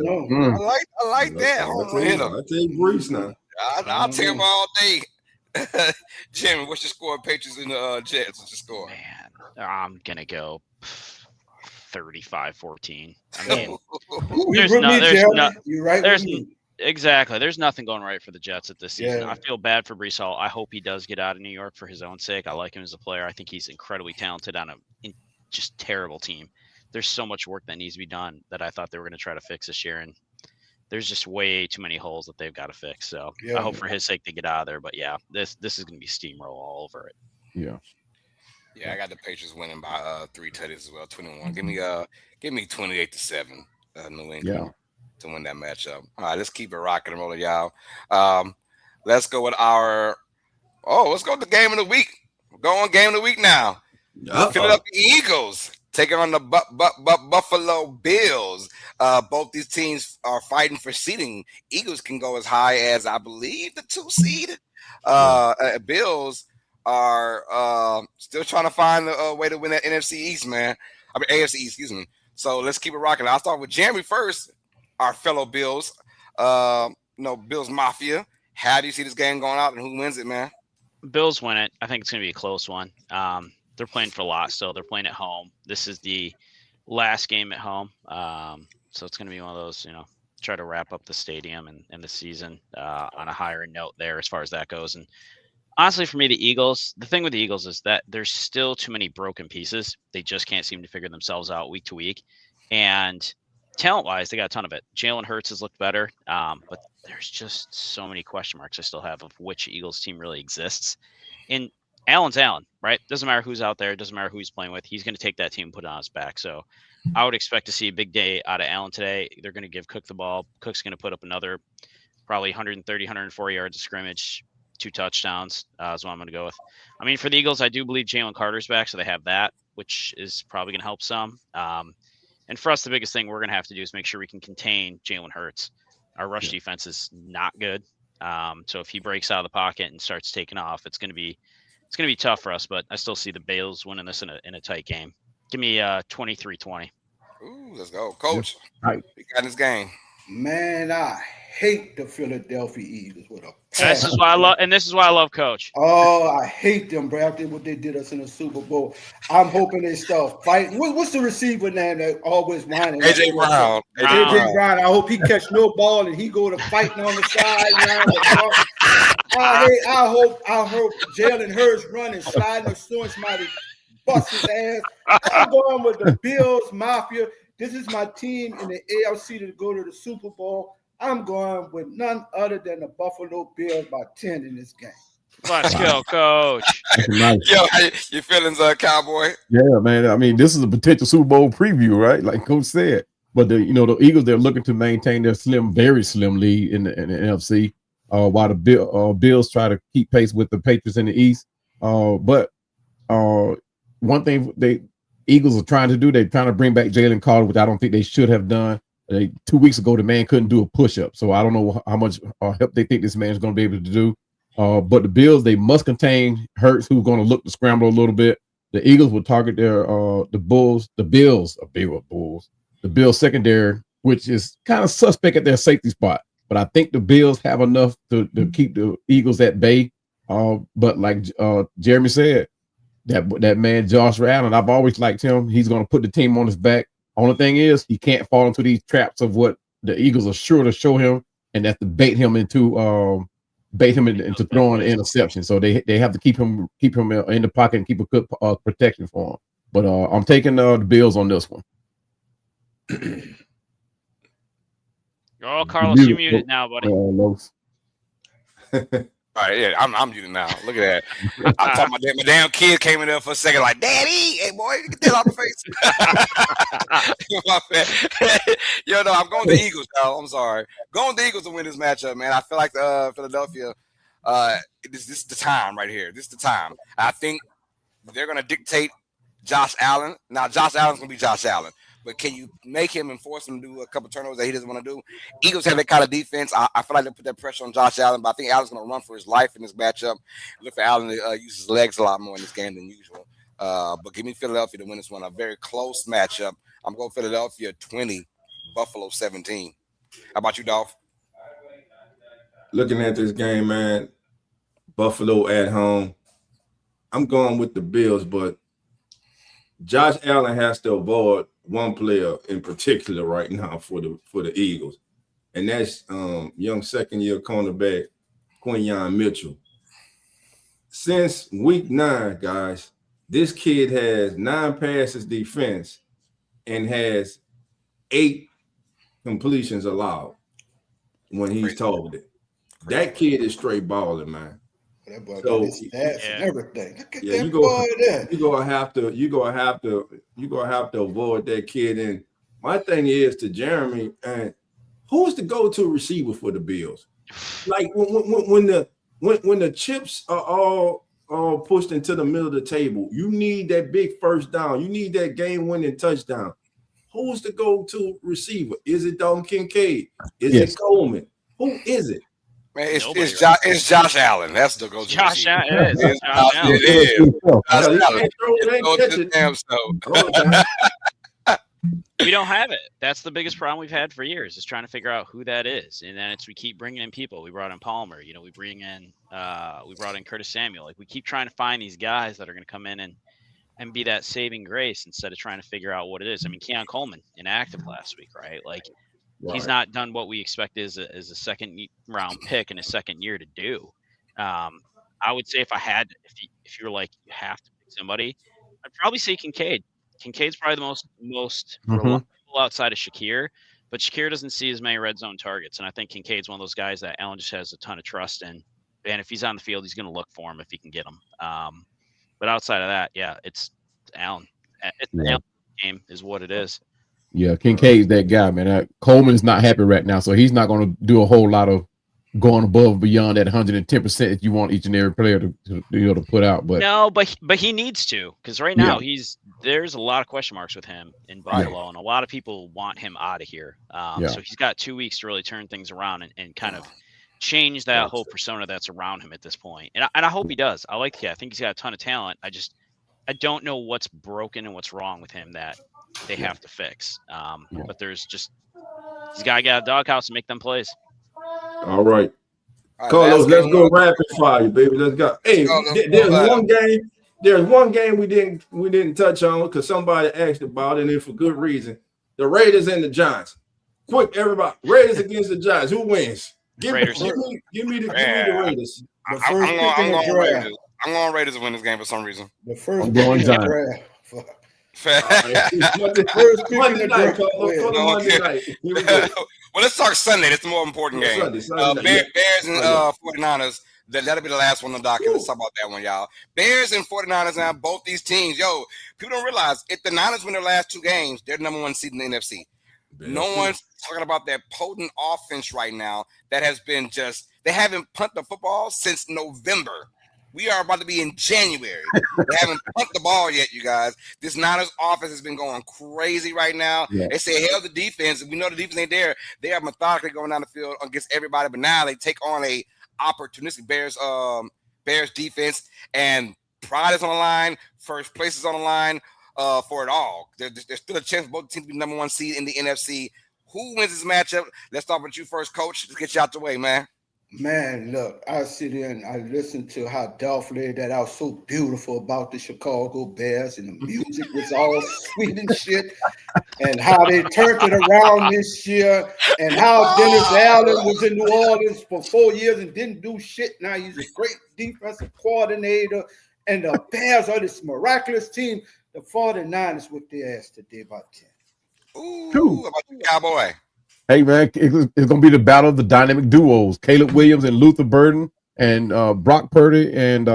like that. I'll take Breece now. I'll take him all day. Jimmy, what's your score? Patriots and the Jets. What's your score? Man, I'm gonna go 35-14. I mean, exactly. There's nothing going right for the Jets at this season. Yeah. I feel bad for Breece Hall. I hope he does get out of New York for his own sake. I like him as a player. I think he's incredibly talented on a just terrible team. There's so much work that needs to be done that I thought they were going to try to fix this year, and there's just way too many holes that they've got to fix. So I hope for his sake they get out of there. But yeah, this is going to be steamroll all over it. Yeah, I got the Patriots winning by 3 tutties as well, 21. Give me 28-7, New England to win that matchup. All right, let's keep it rocking and rolling, y'all. Let's go with let's go with the game of the week. We're going game of the week now. Philadelphia Eagles taking on the Buffalo Bills. Both these teams are fighting for seeding. Eagles can go as high as, I believe, the 2 seed. Bills are still trying to find a way to win that NFC East, man. I mean, AFC East, excuse me. So let's keep it rocking. I'll start with Jeremy first, our fellow Bills. Bills Mafia. How do you see this game going out, and who wins it, man? Bills win it. I think it's going to be a close one. They're playing for a lot still. They're playing at home. This is the last game at home. So it's going to be one of those, try to wrap up the stadium and the season on a higher note there as far as that goes. And honestly, for me, the thing with the Eagles is that there's still too many broken pieces. They just can't seem to figure themselves out week to week. And talent-wise, they got a ton of it. Jalen Hurts has looked better, but there's just so many question marks I still have of which Eagles team really exists. And Allen's Allen, right? Doesn't matter who's out there. It doesn't matter who he's playing with. He's going to take that team and put it on his back. So I would expect to see a big day out of Allen today. They're going to give Cook the ball. Cook's going to put up another probably 130, 140 yards of scrimmage, 2 touchdowns is what I'm going to go with. I mean, for the Eagles, I do believe Jalen Carter's back, so they have that, which is probably going to help some. And for us, the biggest thing we're going to have to do is make sure we can contain Jalen Hurts. Our rush defense is not good. So if he breaks out of the pocket and starts taking off, it's going to be tough for us. But I still see the Bills winning this in a tight game. Give me 23-20. Ooh, let's go, Coach. Right. We got this game. Man, I hate the Philadelphia Eagles with a passion. This is why I love Coach. Oh, I hate them, bro. After what they did us in the Super Bowl, I'm hoping they start fighting. What's the receiver name that always whining? AJ Brown. AJ Brown. I hope he catch no ball and he go to fighting on the side. I hope Jalen Hurts running, sliding, or soon somebody bust his ass. I'm going with the Bills Mafia. This is my team in the AFC to go to the Super Bowl. I'm going with none other than the Buffalo Bills by 10 in this game. Let's go, Coach. Nice. Yo, your feelings, Cowboy? Yeah, man. I mean, this is a potential Super Bowl preview, right? Like Coach said. But the Eagles, they're looking to maintain their very slim lead in the NFC, while the Bills try to keep pace with the Patriots in the East. But one thing the Eagles are trying to do, they're trying to bring back Jalen Carter, which I don't think they should have done. 2 weeks ago, the man couldn't do a push-up, so I don't know how much help they think this man's going to be able to do. But the Bills, they must contain Hurts, who's going to look to scramble a little bit. The Eagles will target their the Bills secondary, which is kind of suspect at their safety spot. But I think the Bills have enough to keep the Eagles at bay. But like Jeremy said, that man Josh Allen, I've always liked him. He's going to put the team on his back. Only thing is, he can't fall into these traps of what the Eagles are sure to show him, and that's to bait him into throwing an interception. So they have to keep him in the pocket and keep a good protection for him. But I'm taking the Bills on this one. Oh, Carlos, you're muted now, buddy. All right, yeah, I'm muted now. Look at that. I thought my damn kid came in there for a second, like, Daddy, hey boy, get that off the face. Yo, no, I'm going the Eagles, y'all. I'm sorry. Going the Eagles to win this matchup, man. I feel like Philadelphia, this is the time right here. This is the time. I think they're gonna dictate Josh Allen. Now, Josh Allen's gonna be Josh Allen. But can you make him and force him to do a couple turnovers that he doesn't want to do? Eagles have that kind of defense. I feel like they put that pressure on Josh Allen, but I think Allen's going to run for his life in this matchup. Look for Allen to use his legs a lot more in this game than usual. But give me Philadelphia to win this one. A very close matchup. I'm going Philadelphia 20, Buffalo 17. How about you, Dolph? Looking at this game, man, Buffalo at home. I'm going with the Bills, but Josh Allen has to avoid one player in particular right now for the Eagles, and that's young second-year cornerback Quinyon Mitchell. Since week 9, guys, this kid has 9 passes defense and has 8 completions allowed when he's targeted. That kid is straight balling, man. That boy got his stats and everything. Look at that boy there. You're gonna have to avoid that kid. And my thing is to Jeremy, and who's the go-to receiver for the Bills? Like when the chips are all pushed into the middle of the table. You need that big first down. You need that game-winning touchdown. Who's the go-to receiver? Is it Dalton Kincaid? Is it Coleman? Who is it? Man, it's Josh Allen. That's the go-to. Josh Allen. It is. We don't have it. That's the biggest problem we've had for years, is trying to figure out who that is. And then we keep bringing in people. We brought in Palmer. We brought in Curtis Samuel. Like, we keep trying to find these guys that are going to come in and be that saving grace instead of trying to figure out what it is. I mean, Keon Coleman inactive last week, right? Like, he's not done what we expect as a second round pick in his second year to do. I would say if you were like, you have to pick somebody, I'd probably say Kincaid. Kincaid's probably the most reliable outside of Shakir, but Shakir doesn't see as many red zone targets. And I think Kincaid's one of those guys that Allen just has a ton of trust in. And if he's on the field, he's going to look for him if he can get him. But outside of that, it's Allen. It's the Allen game is what it is. Yeah, Kincaid's that guy, man. Coleman's not happy right now, so he's not going to do a whole lot of going above and beyond that 110% that you want each and every player to put out. But no, but he needs to, because right now there's a lot of question marks with him in Buffalo, and a lot of people want him out of here. So he's got 2 weeks to really turn things around and kind of change that whole persona that's around him at this point. And I hope he does. I like the kid. I think he's got a ton of talent. I don't know what's broken and what's wrong with him that they have to fix. But he's got to get out of the doghouse and make them plays. All right. Carlos, let's go rapid fire, baby. Let's go. Hey, there's one game we didn't touch on because somebody asked about it, and for good reason. The Raiders and the Giants. Quick, everybody. Raiders against the Giants. Who wins? Give me the Raiders. I'm going Raiders to win this game for some reason. The first pick in the draft. Monday night. Here we go. Well, let's talk Sunday. That's the more important game. Sunday. Bears and 49ers. That'll be the last one on the docket. Let's talk about that one, y'all. Bears and 49ers now, both these teams. Yo, people don't realize if the Niners win their last two games, they're the number one seed in the NFC. No one's talking about that potent offense right now that has been they haven't punted the football since November. We are about to be in January. They haven't punted the ball yet, you guys. This Niners offense has been going crazy right now. Yeah. They say, hell, the defense. We know the defense ain't there. They are methodically going down the field against everybody, but now they take on a opportunistic Bears defense, and pride is on the line. First place is on the line for it all. There's still a chance for both teams to be number one seed in the NFC. Who wins this matchup? Let's start with you first, Coach. Let's get you out the way, man. Man, look, I sit here and I listen to how Dolph laid that out so beautiful about the Chicago Bears, and the music was all sweet and shit, and how they turned it around this year, and how Dennis Allen was in New Orleans for 4 years and didn't do shit. Now he's a great defensive coordinator, and the Bears are this miraculous team. The 49ers whipped their ass today by 10. Ooh, how about you, Cowboy? Hey, man, it's going to be the battle of the dynamic duos, Caleb Williams and Luther Burden, and Brock Purdy and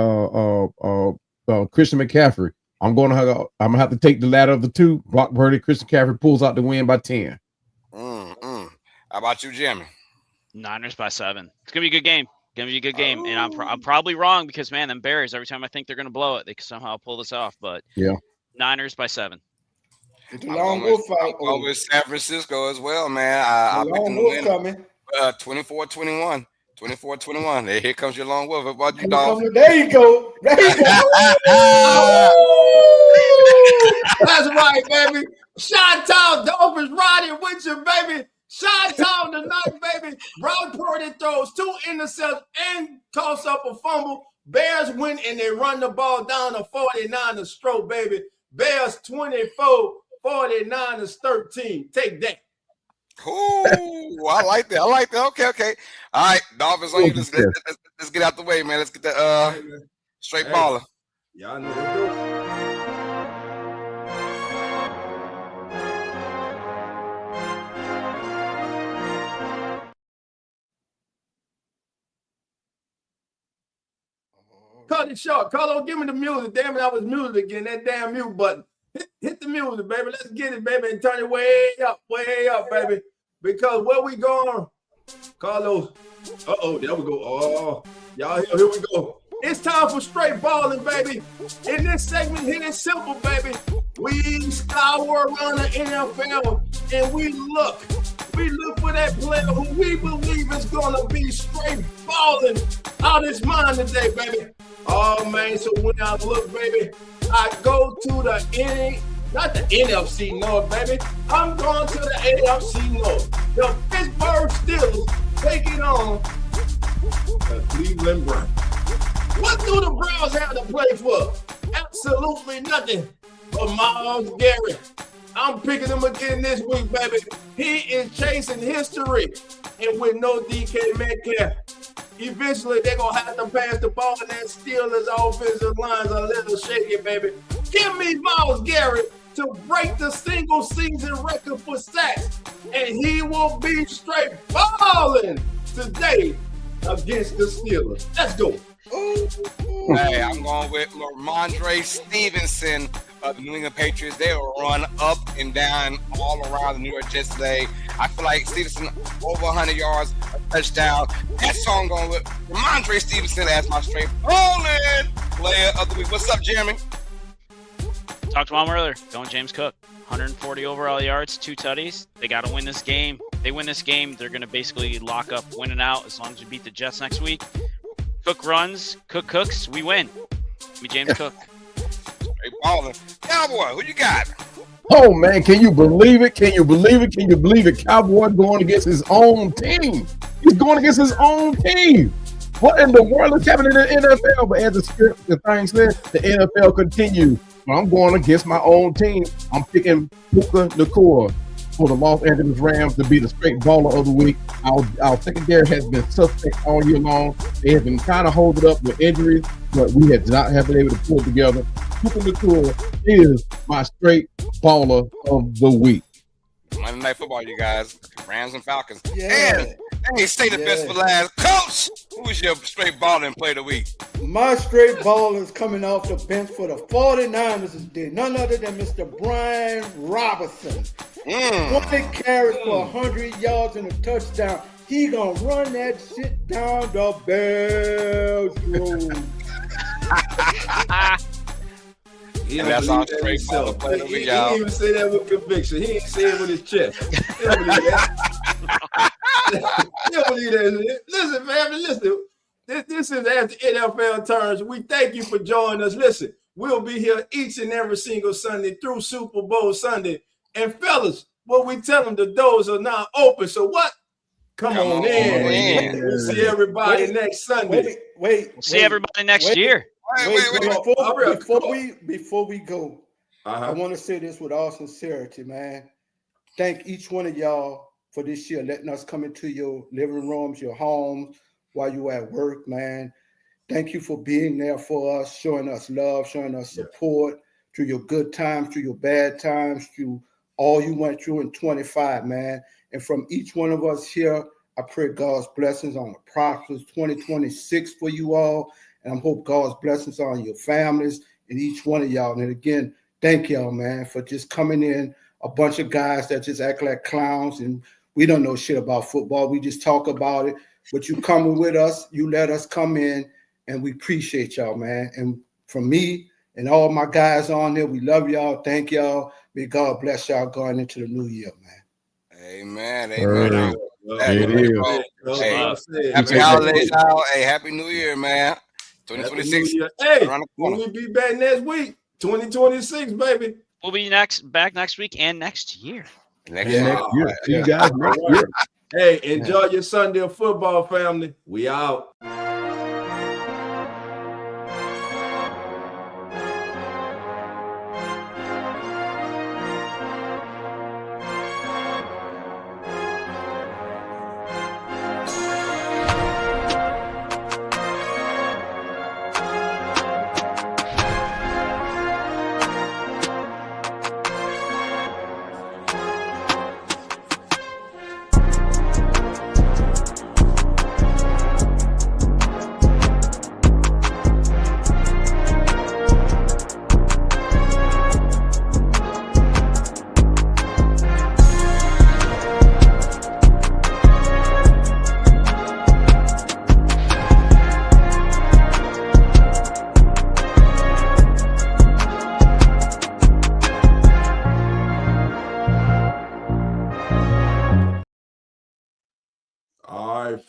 Christian McCaffrey. I'm going to have to take the latter of the two. Brock Purdy, Christian McCaffrey pulls out the win by 10. How about you, Jimmy? Niners by 7. It's going to be a good game. And I'm probably wrong because, man, them Bears, every time I think they're going to blow it, they can somehow pull this off. But Niners by 7. It's a long wolf fight. I'm with San Francisco as well, man. I long wolf coming. 24-21. 24-21. Here comes your long wolf. What about you, dog? There you go. That's right, baby. Chi-Town Dolphins riding with you, baby. Chi-Town tonight, baby. Brock Purdy throws 2 interceptions and toss up a fumble. Bears win and they run the ball down the 49ers stroke, baby. Bears 24. 49ers 13. Take that. Ooh, I like that. Okay. All right, Dolphins on you. Let's get out the way, man. Let's get the straight baller. Y'all know what to do. Cut it short. Carlo, give me the music. Damn it, I was muted again. That damn mute button. Hit the music, baby. Let's get it, baby, and turn it way up, baby. Because where we going, Carlos? There we go. Oh, y'all, here we go. It's time for straight balling, baby. In this segment here, it's simple, baby. We scour around the NFL and we look for that player who we believe is gonna be straight balling out his mind today, baby. Oh man, so when I look, baby, I go to not the NFC North, baby. I'm going to the AFC North. The Pittsburgh Steelers taking on the Cleveland Browns. What do the Browns have to play for? Absolutely nothing but Myles Garrett. I'm picking him again this week, baby. He is chasing history. And with no DK Metcalf, eventually they're going to have to pass the ball, and that Steelers offensive line's a little shaky, baby. Give me Myles Garrett to break the single season record for sacks, and he will be straight balling today against the Steelers. Let's go. Hey, I'm going with Ramondre Stevenson of the New England Patriots. They will run up and down all around the New York Jets today. I feel like Stevenson over 100 yards, a touchdown. That's how I'm going with Ramondre Stevenson as my straight balling player of the week. What's up, Jeremy? Talked about him earlier. Going James Cook. 140 overall yards, 2 tutties. They got to win this game. They win this game, they're going to basically lock up winning out as long as we beat the Jets next week. Cook runs, Cook cooks, we win. Give me James Cook. Straight balling. Cowboy, who you got? Oh man, can you believe it? Can you believe it? Can you believe it? Cowboy going against his own team. He's going against his own team. What in the world is happening in the NFL? But as the thing said, the NFL continues. So I'm going against my own team. I'm picking Puka Nacua for the Los Angeles Rams to be the straight baller of the week. Our secondary has been suspect all year long. They have been kind of holding up with injuries, but we have not been able to pull it together. Puka Nacua is my straight baller of the week. Monday Night Football, you guys. Rams and Falcons. Yeah. And hey, say the best for last. Coach, who is your straight baller and play of the week? My straight ball is coming off the bench for the 49ers today. None other than Mr. Brian Robinson. 20 carries for 100 yards and a touchdown. He gonna run that shit down the Bears road. And that's our straight baller play of the week, y'all. He didn't even say that with conviction. He didn't say it with his chest. He don't believe that. He don't believe that. Listen, family, listen. This is as the NFL turns. We thank you for joining us. Listen, we'll be here each and every single Sunday through Super Bowl Sunday. And fellas, what we tell them, the doors are now open. So what? Come on in. We'll see everybody next Sunday. Wait. We'll see everybody next year. Before we go, I want to say this with all sincerity, man. Thank each one of y'all for this year, letting us come into your living rooms, your homes, while you're at work, man. Thank you for being there for us, showing us love, showing us support through your good times, through your bad times, through all you went through in 25, man. And from each one of us here, I pray God's blessings on a prosperous 2026 for you all. And I hope God's blessings on your families and each one of y'all. And again, thank y'all, man, for just coming in, a bunch of guys that just act like clowns. And we don't know shit about football. We just talk about it. But you coming with us, you let us come in, and we appreciate y'all, man. And from me and all my guys on there, we love y'all. Thank y'all. May God bless y'all going into the new year, man. Amen. Amen. Hey, happy holidays, y'all. Hey, happy New Year, man. 2026. Hey, when we be back next week, 2026, baby. We'll be back next week and next year. Next year. See you guys next year. Hey, enjoy your Sunday of football, family. We out.